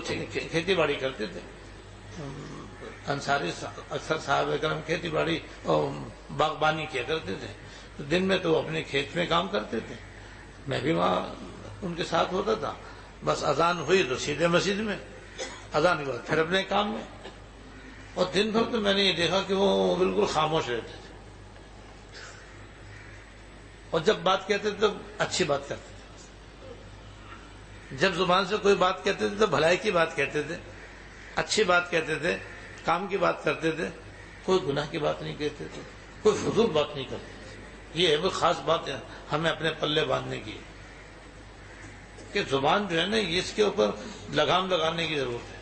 کھیتی باڑی کرتے تھے۔ انصاری اکثر صاحب کرم کھیتی باڑی اور باغبانی کیا کرتے تھے، تو دن میں تو وہ اپنے کھیت میں کام کرتے تھے، میں بھی وہاں ان کے ساتھ ہوتا تھا۔ بس اذان ہوئی تو سیدھے مسجد میں، اذان کے بعد پھر اپنے کام میں۔ اور دن بھر تو میں نے یہ دیکھا کہ وہ بالکل خاموش رہتے تھے، اور جب بات کہتے تھے تو اچھی بات کرتے تھے، جب زبان سے کوئی بات کہتے تھے تو بھلائی کی بات کہتے تھے، اچھی بات کہتے تھے، کام کی بات کرتے تھے، کوئی گناہ کی بات نہیں کہتے تھے، کوئی فضول بات نہیں کرتے تھے۔ یہ ہے وہ خاص بات ہے ہمیں اپنے پلے باندھنے کی، کہ زبان جو ہے نا اس کے اوپر لگام لگانے کی ضرورت ہے،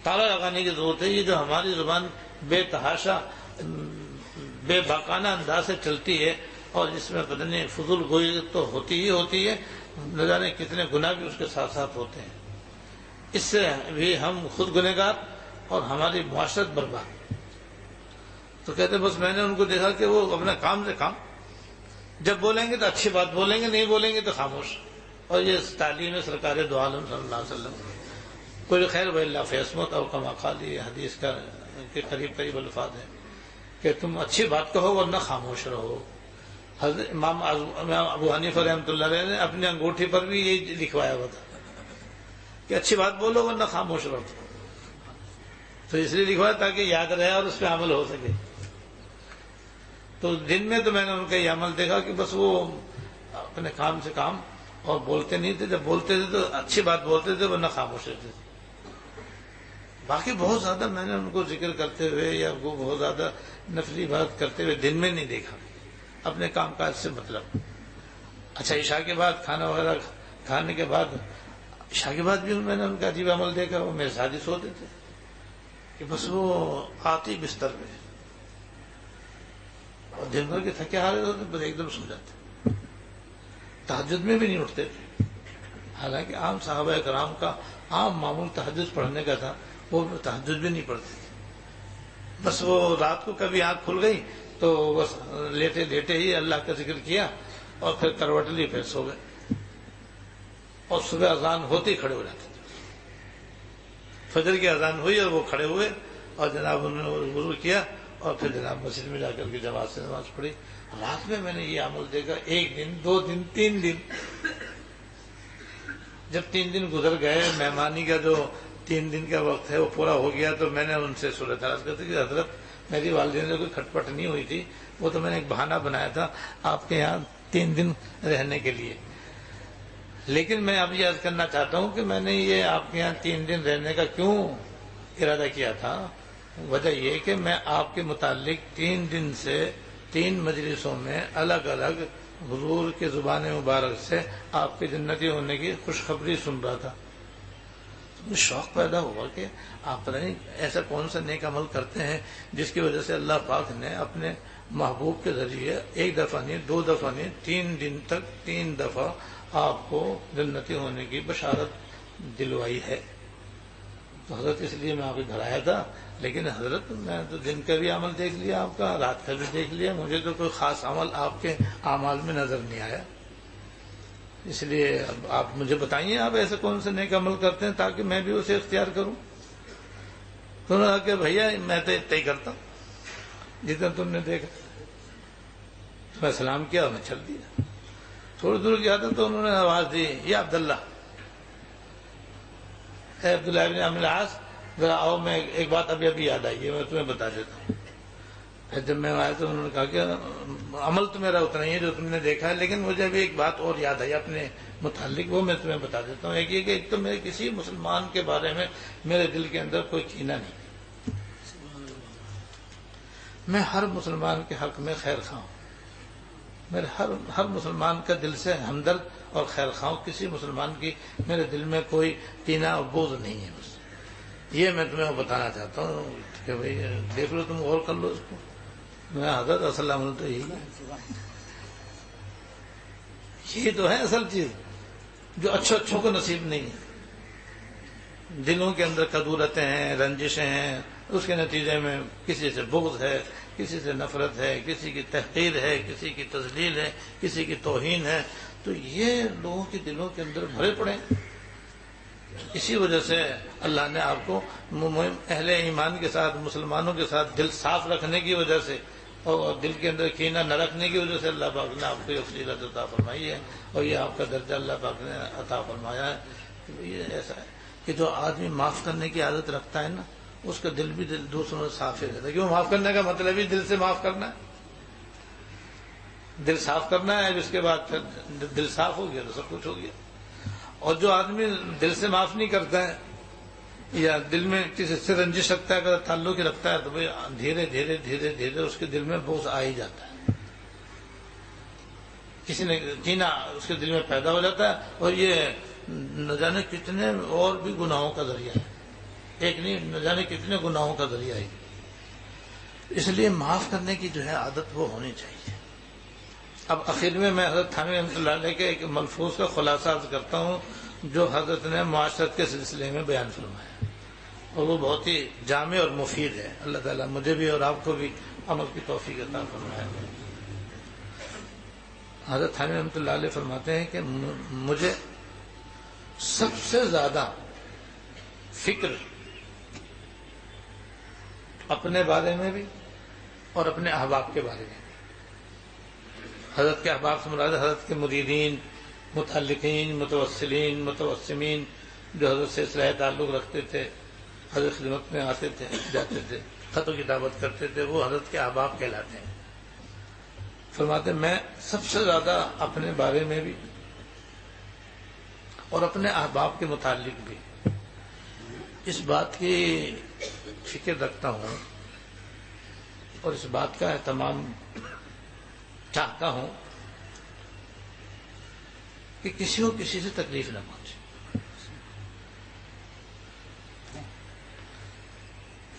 تالا لگانے کی ضرورت ہے۔ یہ جو ہماری زبان بے تحاشا بے باکانہ انداز سے چلتی ہے، اور جس میں پتہ نہیں فضول گوئی تو ہوتی ہی ہوتی ہے، نہ جانے کتنے گناہ بھی اس کے ساتھ ساتھ ہوتے ہیں۔ اس سے بھی ہم خود گنہگار اور ہماری معاشرت برباد۔ تو کہتے بس میں نے ان کو دیکھا کہ وہ اپنا کام سے کام، جب بولیں گے تو اچھی بات بولیں گے، نہیں بولیں گے تو خاموش۔ اور یہ تعلیم ہے سرکار دو عالم صلی اللہ علیہ وسلم، کوئی خیر اللہ فیصمت او کما قال، یہ حدیث کا کے قریب الفاظ ہے کہ تم اچھی بات کہو ورنہ خاموش رہو۔ حضرت امام ابو حنیفہ رحمۃ اللہ علیہ نے اپنی انگوٹھی پر بھی یہ لکھوایا ہوا تھا کہ اچھی بات بولو ورنہ خاموش رہو۔ تو اس لیے لکھوایا تاکہ یاد رہے اور اس پہ عمل ہو سکے۔ تو دن میں تو میں نے ان کا یہ عمل دیکھا کہ بس وہ اپنے کام سے کام، اور بولتے نہیں تھے، جب بولتے تھے تو اچھی بات بولتے تھے ورنہ خاموش رہتے تھے۔ باقی بہت زیادہ میں نے ان کو ذکر کرتے ہوئے یا وہ بہت زیادہ نفلی بات کرتے ہوئے دن میں نہیں دیکھا، اپنے کام کاج سے مطلب۔ اچھا عشاء کے بعد کھانا وغیرہ کھانے کے بعد، عشاء کے بعد بھی میں نے ان کا عجیب عمل دیکھا، وہ میرے ساتھ ہی سوتے تھے کہ بس وہ آتے ہی بستر پہ، اور دن بھر کے تھکے ہارے ہوتے بس ایک دم سو جاتے، تہجد میں بھی نہیں اٹھتے تھے۔ حالانکہ عام صحابہ کرام کا عام معمول تہجد پڑھنے کا تھا، وہ تہجد بھی نہیں پڑھتے تھے۔ بس وہ رات کو کبھی آنکھ کھل گئی تو بس لیٹے لیٹے ہی اللہ کا ذکر کیا، اور پھر کروٹ لی پھر سو گئے، اور صبح اذان ہوتے ہی کھڑے ہو جاتے تھے۔ فجر کی اذان ہوئی اور وہ کھڑے ہوئے، اور جناب انہوں نے وضو کیا، اور پھر جناب مسجد میں جا کر کے جماعت سے نماز پڑھی۔ رات میں نے یہ عمل دیکھا، 1 دن 2 دن 3 دن، جب 3 دن گزر گئے، مہمانی کا جو 3 دن کا وقت ہے وہ پورا ہو گیا، تو میں نے ان سے صورت عرض کرتی کہ حضرت میری والدین سے کوئی کھٹپٹ نہیں ہوئی تھی، وہ تو میں نے ایک بہانہ بنایا تھا آپ کے یہاں 3 دن رہنے کے لیے، لیکن میں اب یہ عرض کرنا چاہتا ہوں کہ میں نے یہ آپ کے یہاں 3 دن رہنے کا کیوں ارادہ کیا تھا۔ وجہ یہ کہ میں آپ کے متعلق 3 دن سے 3 مجلسوں میں الگ الگ حضور کے زبان مبارک سے آپ کے جنتی ہونے کی خوشخبری سن رہا تھا۔ مجھے شوق پیدا ہوا کہ آپ پتہ نہیں ایسا کون سا نیک عمل کرتے ہیں جس کی وجہ سے اللہ پاک نے اپنے محبوب کے ذریعے 1 دفعہ نہیں 2 دفعہ نہیں 3 دن تک 3 دفعہ آپ کو جنتی ہونے کی بشارت دلوائی ہے۔ تو حضرت اس لیے میں آپ کے گھر آیا تھا، لیکن حضرت میں تو دن کا بھی عمل دیکھ لیا آپ کا، رات کا بھی دیکھ لیا، مجھے تو کوئی خاص عمل آپ کے اعمال میں نظر نہیں آیا، اس لیے اب آپ مجھے بتائیے آپ ایسے کون سے نیک عمل کرتے ہیں تاکہ میں بھی اسے اختیار کروں۔ تو انہوں نے کہا کہ بھیا میں تو اتنا ہی کرتا ہوں جتنا تم نے دیکھا۔ تو میں سلام کیا اور میں چل دیا۔ تھوڑی دور گیا تھا تو انہوں نے آواز دی، یا عبداللہ، اے عبداللہ ابن عمرو العاص، ذرا آؤ، میں ایک بات ابھی یاد آئی ہے، میں تمہیں بتا دیتا ہوں۔ پھر جب میں آیا تو انہوں نے کہا کہ عمل تو میرا اتنا ہی ہے جو تم نے دیکھا ہے، لیکن مجھے ابھی ایک بات اور یاد آئی اپنے متعلق، وہ میں تمہیں بتا دیتا ہوں۔ ایک یہ کہ ایک تو میرے کسی مسلمان کے بارے میں میرے دل کے اندر کوئی کینہ نہیں، میں ہر مسلمان کے حق میں خیر خواہ ہوں، میرے ہر مسلمان کا دل سے ہمدرد اور خیر خواہ ہوں، کسی مسلمان کی میرے دل میں کوئی کینہ اور بغض نہیں ہے۔ بس یہ میں تمہیں بتانا چاہتا ہوں کہ بھئی دیکھ لو، تم غور کر لو اس کو۔ میں حضرت اصل عمل تو یہی تو ہے اصل چیز جو اچھوں کو نصیب نہیں ہے۔ دلوں کے اندر کدورتیں ہیں، رنجشیں ہیں، اس کے نتیجے میں کسی سے بغض ہے، کسی سے نفرت ہے، کسی کی تحقیر ہے، کسی کی تذلیل ہے، کسی کی توہین ہے، تو یہ لوگوں کے دلوں کے اندر بھرے پڑے۔ اسی وجہ سے اللہ نے آپ کو اہل ایمان کے ساتھ، مسلمانوں کے ساتھ دل صاف رکھنے کی وجہ سے اور دل کے اندر کینہ نہ رکھنے کی وجہ سے اللہ پاک نے آپ کو یہ فضیلت عطا فرمائی ہے، اور یہ آپ کا درجہ اللہ پاک نے عطا فرمایا ہے۔ یہ ایسا ہے کہ جو آدمی معاف کرنے کی عادت رکھتا ہے نا، اس کا دل بھی دوسروں سے صاف ہی رہتا ہے، کیوں؟ معاف کرنے کا مطلب ہی دل سے معاف کرنا ہے، دل صاف کرنا ہے، اس کے بعد پھر دل صاف ہو گیا تو سب کچھ ہو گیا۔ اور جو آدمی دل سے معاف نہیں کرتا ہے یا دل میں کسی سے رنجش رکھتا ہے، اگر تعلق رکھتا ہے، تو بھائی دھیرے دھیرے دھیرے دھیرے اس کے دل میں بغض آ ہی جاتا ہے، کسی نے کینہ اس کے دل میں پیدا ہو جاتا ہے، اور یہ نہ جانے کتنے اور بھی گناہوں کا ذریعہ ہے، ایک نہیں نہ جانے کتنے گناہوں کا ذریعہ ہے۔ اس لیے معاف کرنے کی جو ہے عادت وہ ہونی چاہیے۔ اب آخر میں حضرت تھانوی رحمۃ اللہ علیہ کے ایک ملفوظ کا خلاصہ عرض کرتا ہوں جو حضرت نے معاشرت کے سلسلے میں بیان فرمایا، اور وہ بہت ہی جامع اور مفید ہے۔ اللہ تعالیٰ مجھے بھی اور آپ کو بھی عمل کی توفیق عطا فرمائے۔ حضرت تھانوی رحمۃ اللہ علیہ فرماتے ہیں کہ مجھے سب سے زیادہ فکر اپنے بارے میں بھی اور اپنے احباب کے بارے میں بھی۔ حضرت کے احباب سے مراد حضرت کے مریدین، متعلقین، متوسلین، متوسمین جو حضرت سے اصلاح تعلق رکھتے تھے، حضرت خدمت میں آتے تھے، جاتے تھے، خطوں کی دعوت کرتے تھے، وہ حضرت کے احباب کہلاتے ہیں۔ فرماتے ہیں میں سب سے زیادہ اپنے بارے میں بھی اور اپنے احباب کے متعلق بھی اس بات کی فکر رکھتا ہوں اور اس بات کا اہتمام چاہتا ہوں کہ کسی کو کسی سے تکلیف نہ پہنچے،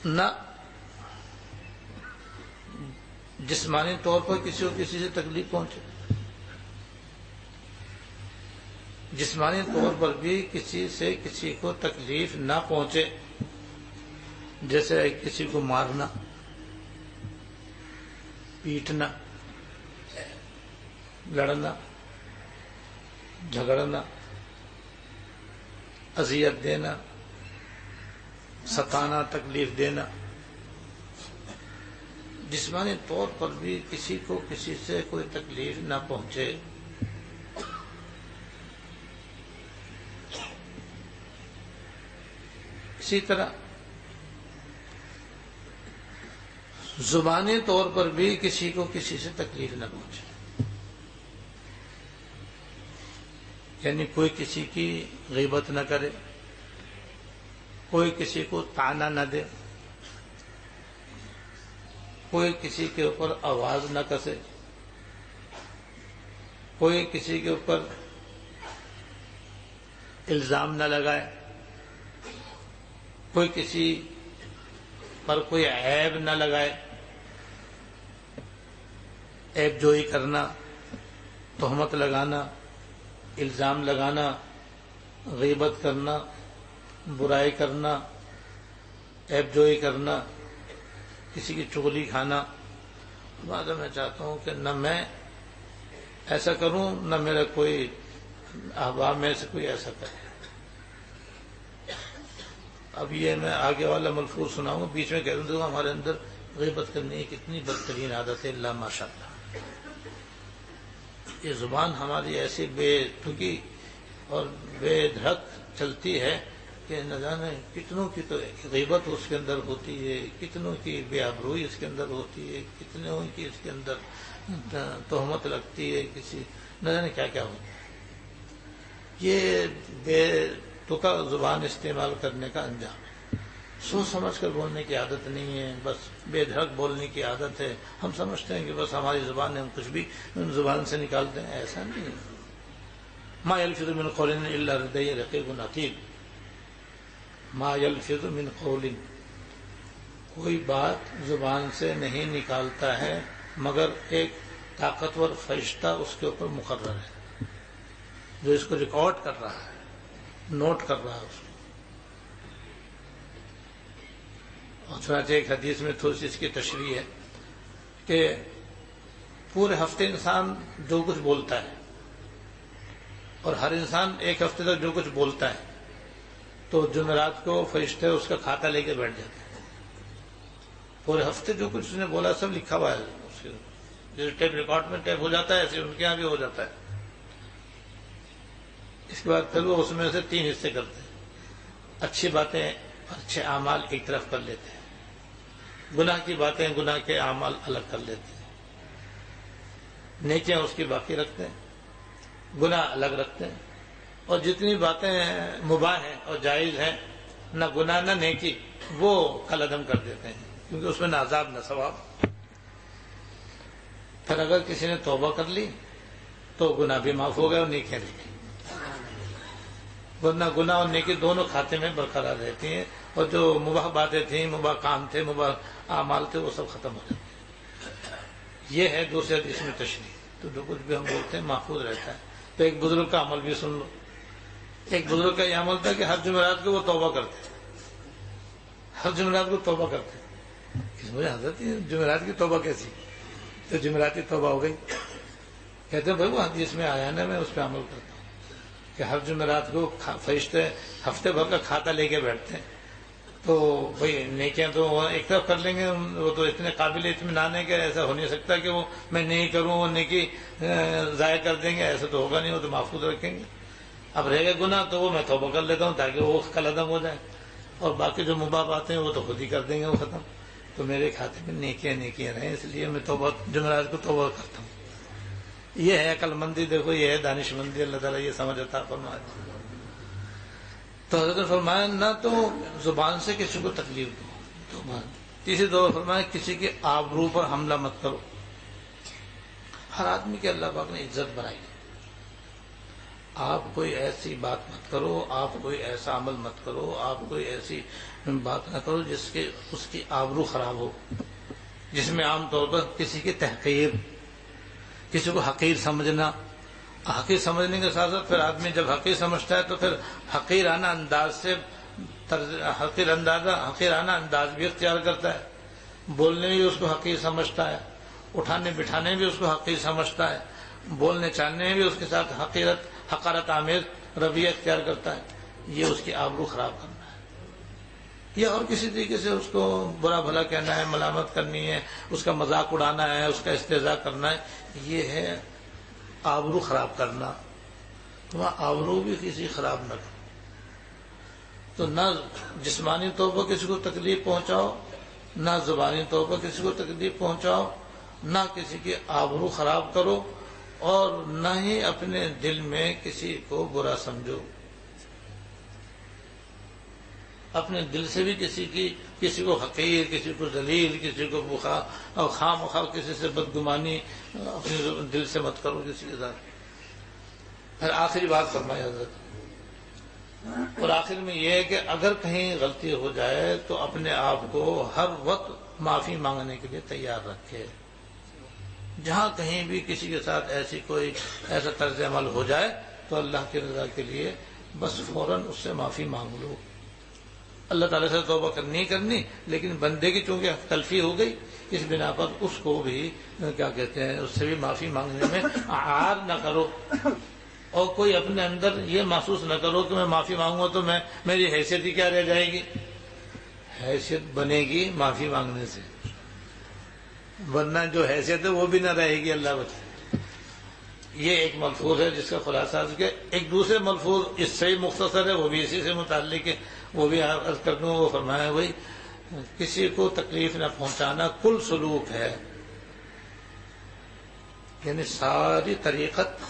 نہ جسمانی طور پر کسی کو کسی سے تکلیف پہنچے، جسمانی طور پر بھی کسی سے کسی کو تکلیف نہ پہنچے، جیسے کسی کو مارنا، پیٹنا، لڑنا، جھگڑنا، اذیت دینا، ستانا، تکلیف دینا، جسمانی طور پر بھی کسی کو کسی سے کوئی تکلیف نہ پہنچے۔ اسی طرح زبانی طور پر بھی کسی کو کسی سے تکلیف نہ پہنچے، یعنی کوئی کسی کی غیبت نہ کرے، کوئی کسی کو طعنہ نہ دے، کوئی کسی کے اوپر آواز نہ کسے، کوئی کسی کے اوپر الزام نہ لگائے، کوئی کسی پر کوئی عیب نہ لگائے، عیب جوئی کرنا، تہمت لگانا، الزام لگانا، غیبت کرنا، برائی کرنا، عیب جوئی کرنا، کسی کی چغلی کھانا۔ لہٰذا میں چاہتا ہوں کہ نہ میں ایسا کروں، نہ میرا کوئی احباب میں سے کوئی ایسا کرے۔ اب یہ میں آگے والا ملفوظ سناؤں گا، بیچ میں کہہ دوں گا ہمارے اندر غیبت کرنے کی کتنی بدترین عادت ہے، اللہ ماشاء اللہ۔ یہ زبان ہماری ایسی بے تکی اور بے دھڑک چلتی ہے کہ نہ جانے کتنوں کی تو غیبت اس کے اندر ہوتی ہے، کتنوں کی بے آبروئی اس کے اندر ہوتی ہے، کتنوں کی اس کے اندر تہمت لگتی ہے، کسی نہ جانے کیا کیا ہوتا ہے۔ یہ بے تکا زبان استعمال کرنے کا انجام ہے۔ سوچ سمجھ کر بولنے کی عادت نہیں ہے، بس بے دھڑک بولنے کی عادت ہے۔ ہم سمجھتے ہیں کہ بس ہماری زبان ہے، ہم کچھ بھی زبان سے نکالتے ہیں، ایسا نہیں ہے۔ ما یلفظ من قول الا لدیہ رقیب عتید، ما یلفظ من قول، کوئی بات زبان سے نہیں نکالتا ہے مگر ایک طاقتور فرشتہ اس کے اوپر مقرر ہے جو اس کو ریکارڈ کر رہا ہے، نوٹ کر رہا ہے اس کو۔ اور چنانچہ ایک حدیث میں تھوڑی سی اس کی تشریح ہے کہ پورے ہفتے انسان جو کچھ بولتا ہے، اور ہر انسان ایک ہفتے تک جو کچھ بولتا ہے، تو جمعرات کو فرشتے اس کا کھاتہ لے کے بیٹھ جاتے ہیں۔ پورے ہفتے جو کچھ اس نے بولا سب لکھا ہوا ہے اس کے، جیسے ٹیپ ریکارڈ میں ٹیپ ہو جاتا ہے ایسے ان کے یہاں بھی ہو جاتا ہے۔ اس کے بعد پھر وہ اس میں سے 3 حصے کرتے ہیں۔ اچھی باتیں اچھے اعمال ایک طرف کر لیتے ہیں، گناہ کی باتیں گناہ کے اعمال الگ کر لیتے ہیں، نیکیاں اس کی باقی رکھتے ہیں، گناہ الگ رکھتے ہیں، اور جتنی باتیں مباح ہیں اور جائز ہیں، نہ گناہ نہ نیکی، وہ قلعدم کر دیتے ہیں، کیونکہ اس میں نہ عذاب نہ ثواب۔ پھر اگر کسی نے توبہ کر لی تو گناہ بھی معاف ہو گئے اور نیکیاں بھی، ورنہ گناہ اور نیکی دونوں کھاتے میں برقرار رہتی ہیں، اور جو مباح باتیں تھیں، مباح کام تھے، مباح اعمال تھے، وہ سب ختم ہو جاتے ہیں۔ یہ ہے دوسرے حدیث میں تشریح۔ تو جو کچھ بھی ہم بولتے ہیں محفوظ رہتا ہے۔ تو ایک بزرگ کا عمل بھی سن لو۔ ایک بزرگ کا یہ عمل تھا کہ ہر جمعرات کو وہ توبہ کرتے، ہر جمعرات کو توبہ کرتے۔ مجھے حضرت جمعرات کی توبہ کیسی؟ تو جمعراتی توبہ ہو گئی۔ کہتے ہیں بھائی وہ حدیث میں آیا نا، میں اس پہ عمل کرتا ہوں کہ ہر جمعرات کو فرشتے ہفتے بھر کا کھاتا لے کے بیٹھتے ہیں۔ تو بھائی نیکیاں تو وہ ایک طرف کر لیں گے، وہ تو اتنے قابل اطمینان ہے کہ ایسا ہو نہیں سکتا کہ وہ میں نہیں کروں وہ نیکی ضائع کر دیں گے، ایسا تو ہوگا نہیں، وہ تو محفوظ رکھیں گے۔ اب رہ گئے گناہ تو وہ میں توبہ کر لیتا ہوں تاکہ وہ قلعدم ہو جائے، اور باقی جو مباح باتیں وہ تو خود ہی کر دیں گے وہ ختم۔ تو میرے کھاتے میں نیکیاں رہیں، اس لیے میں توبہ جمعرات کو توبہ کرتا ہوں۔ یہ ہے عقل مندی، دیکھو یہ ہے دانش مندی، اللہ تعالیٰ یہ سمجھ عطا فرمائے۔ تو حضرت نے فرمایا نہ تو زبان سے کسی کو تکلیف دو، تیسری دو فرمایا کسی کے آبرو پر حملہ مت کرو۔ ہر آدمی کے اللہ پاک نے عزت بنائی ہے، آپ کوئی ایسی بات مت کرو، آپ کوئی ایسا عمل مت کرو، آپ کوئی ایسی بات نہ کرو جس کے اس کی آبرو خراب ہو، جس میں عام طور پر کسی کی تحقیر، کسی کو حقیر سمجھنا۔ حقیر سمجھنے کے ساتھ ساتھ پھر آدمی جب حقیر سمجھتا ہے تو پھر حقیرانہ انداز سے حقیرانہ انداز بھی اختیار کرتا ہے، بولنے میں بھی اس کو حقیر سمجھتا ہے، اٹھانے بٹھانے میں بھی اس کو حقیر سمجھتا ہے، بولنے چالنے میں بھی اس کے ساتھ حقارت آمیز رویہ اختیار کرتا ہے۔ یہ اس کی آبرو خراب کرنا ہے، یا اور کسی طریقے سے اس کو برا بھلا کہنا ہے، ملامت کرنی ہے، اس کا مذاق اڑانا ہے، اس کا استہزاء کرنا ہے، یہ ہے آبرو خراب کرنا۔ تو آبرو بھی کسی خراب نہ کرو۔ تو نہ جسمانی طور پر کسی کو تکلیف پہنچاؤ، نہ زبانی طور پر کسی کو تکلیف پہنچاؤ، نہ کسی کی آبرو خراب کرو، اور نہ ہی اپنے دل میں کسی کو برا سمجھو۔ اپنے دل سے بھی کسی کو حقیر، کسی کو ذلیل، کسی کو خواہ مخواہ کسی سے بدگمانی اپنے دل سے مت کرو کسی کے ساتھ۔ پھر آخری بات فرمائی حضرت، اور آخر میں یہ ہے کہ اگر کہیں غلطی ہو جائے تو اپنے آپ کو ہر وقت معافی مانگنے کے لیے تیار رکھے۔ جہاں کہیں بھی کسی کے ساتھ ایسا طرز عمل ہو جائے تو اللہ کی رضا کے لیے بس فوراً اس سے معافی مانگ لو۔ اللہ تعالیٰ سے توبہ کرنی، لیکن بندے کی چونکہ تلفی ہو گئی، اس بنا پر اس کو بھی کیا کہتے ہیں، اس سے بھی معافی مانگنے میں عار نہ کرو، اور کوئی اپنے اندر یہ محسوس نہ کرو کہ میں معافی مانگوں تو میری حیثیت ہی کیا رہ جائے گی۔ حیثیت بنے گی معافی مانگنے سے، ورنہ جو حیثیت ہے وہ بھی نہ رہے گی، اللہ بچائے۔ یہ ایک ملفوظ ہے جس کا خلاصہ ہے۔ ایک دوسرے ملفوظ اس سے ہی مختصر ہے، وہ بھی اسی سے متعلق ہے، وہ بھی عرض کر دوں، وہ فرمایا بھائی کسی کو تکلیف نہ پہنچانا کل سلوک ہے، یعنی ساری طریقت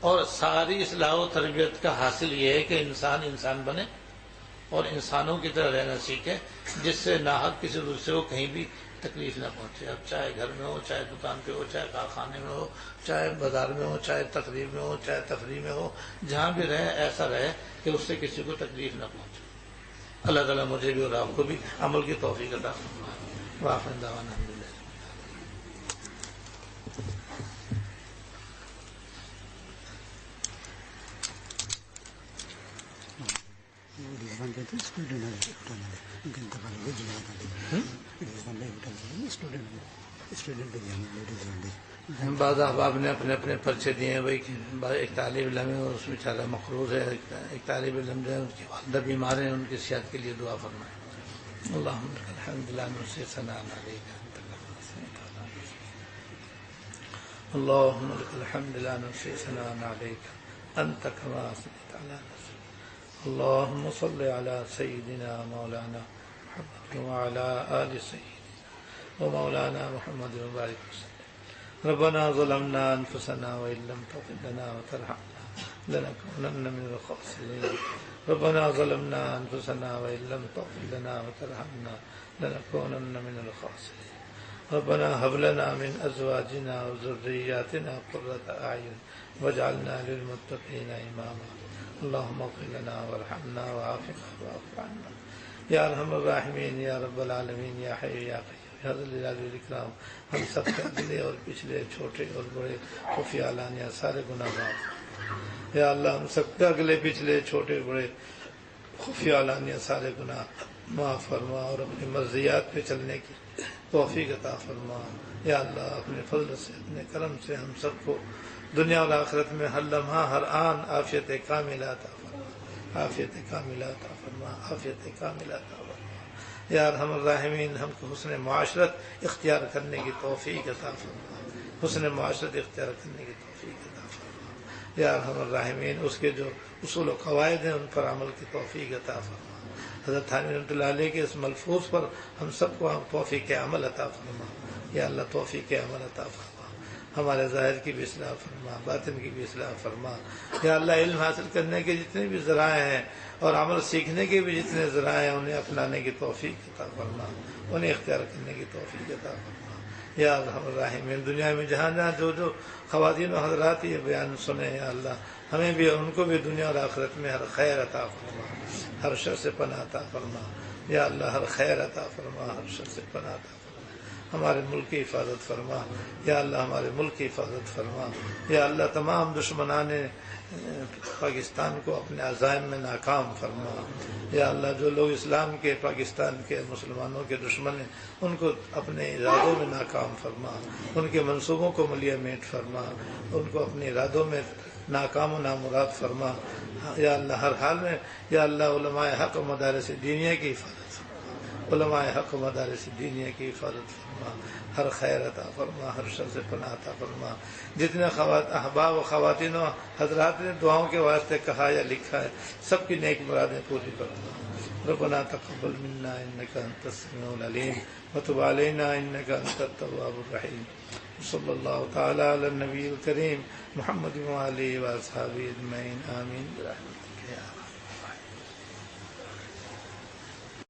اور ساری اصلاح و تربیت کا حاصل یہ ہے کہ انسان انسان بنے اور انسانوں کی طرح رہنا سیکھے، جس سے ناحق کسی دوسرے کو کہیں بھی تکلیف نہ پہنچے، اب چاہے گھر میں ہو، چاہے دکان پہ ہو، چاہے کارخانے میں ہو، چاہے بازار میں ہو، چاہے تقریب میں ہو، چاہے تفریح میں ہو، جہاں بھی رہے ایسا رہے کہ اس سے کسی کو تکلیف نہ پہنچے۔ اللہ تعالیٰ مجھے بھی اور آپ کو بھی عمل کی توفیق عطا فرمائے۔ وآخر دعوانا الحمدللہ۔ بعض احباب نے اپنے اپنے پرچے دیے ہیں بھائی، ایک طالب علم ہے اور اس میں بیچارہ مقروض ہے، ایک طالب علم جو ہے ان کی والدہ بیمار ہیں، ان کی صحت کے لیے دعا فرمائیں۔ اللہم لک الحمد لا نحصی ثناء علیک انت کما اثنیت علی نفسک، اللہم لک الحمد لا نحصی ثناء علیک انت کما اثنیت علی نفسک، اللہم صل علی سیدنا مولانا محمد وعلی آل سیدنا ومولانا محمد وبارک وسلم۔ ربنا ظلمنا انفسنا وان لم تغفر لنا وترحمنا لنكونن من الخاسرين، ربنا ظلمنا انفسنا وان لم تغفر لنا وترحمنا لنكونن من الخاسرين، ربنا هب لنا من ازواجنا وذرياتنا قرة اعين واجعلنا للمتقين اماما، اللهم اغفر لنا وارحمنا وعافنا واعف عنا یا ارحم الراحمین یا رب العالمین یا حی یا قیوم یا ذی الجلال والاکرام۔ ہم سب کے اگلے اور پچھلے، چھوٹے اور بڑے، خفیہ علانیہ سارے گناہ معاف یا اللہ، ہم سب کے اگلے پچھلے، چھوٹے بڑے، خفیہ علانیہ سارے گناہ معاف فرما اور اپنی مرضیات پہ چلنے کی توفیق عطا فرما یا اللہ۔ اپنے فضل سے، اپنے کرم سے ہم سب کو دنیا اور آخرت میں ہر لمحہ ہر آن عافیت کاملہ عطا فرما، عافیت کاملہ عطا فرما، عافیت کاملہ عطا فرما یا ارحم الراحمین۔ ہم کو حسن معاشرت اختیار کرنے کی توفیق عطا فرما، حسن معاشرت اختیار کرنے کی توفیق عطا فرما یا ارحم الراحمین۔ اس کے جو اصول و قواعد ہیں ان پر عمل کی توفیق عطا فرما۔ حضرت تھانوی رحمۃ اللہ علیہ کے اس ملفوظ پر ہم سب کو توفیق عمل عطا فرما یا اللہ، توفیق عمل عطا فرما۔ ہمارے ظاہر کی بھی اصلاح فرما، باطن کی بھی اصلاح فرما یا اللہ۔ علم حاصل کرنے کے جتنے بھی ذرائع ہیں اور عمل سیکھنے کے بھی جتنے ذرائع ہیں انہیں اپنانے کی توفیق عطا فرما، انہیں اختیار کرنے کی توفیق عطا فرما یا ارحم الراحمین۔ دنیا میں جہاں جہاں جو خواتین و حضرات یہ بیان سنے یا اللہ، ہمیں بھی ان کو بھی دنیا اور آخرت میں ہر خیر عطا فرما، ہر شر سے پناہ عطا فرما یا اللہ، ہر خیر عطا فرما، ہر شر سے پناہ عطا فرما۔ ہمارے ملک کی حفاظت فرما یا اللہ، ہمارے ملک کی حفاظت فرما یا اللہ۔ تمام دشمنان پاکستان کو اپنے عزائم میں ناکام فرما یا اللہ۔ جو لوگ اسلام کے، پاکستان کے، مسلمانوں کے دشمن ہیں ان کو اپنے ارادوں میں ناکام فرما، ان کے منصوبوں کو ملیہ میٹ فرما، ان کو اپنے ارادوں میں ناکام و نامراد فرما یا اللہ۔ ہر حال میں یا اللہ علماء حق و مدارس دینیہ کی حفاظت فرما، علماء حق و مدارس دینیہ کی حفاظت فرما، ہر خیر عطا فرما، ہر شر سے پناہ عطا فرما۔ جتنے احباب و خواتین و حضرات نے دعاؤں کے واسطے کہا یا لکھا ہے سب کی نیک مرادیں پوری فرما۔ ربنا تقبل منا انک انت السمیع العلیم وتب علینا انک انت التواب الرحیم۔ صلی اللہ تعالی علی النبی الکریم محمد وآلہ واصحابہ اجمعین، آمین برحمتک۔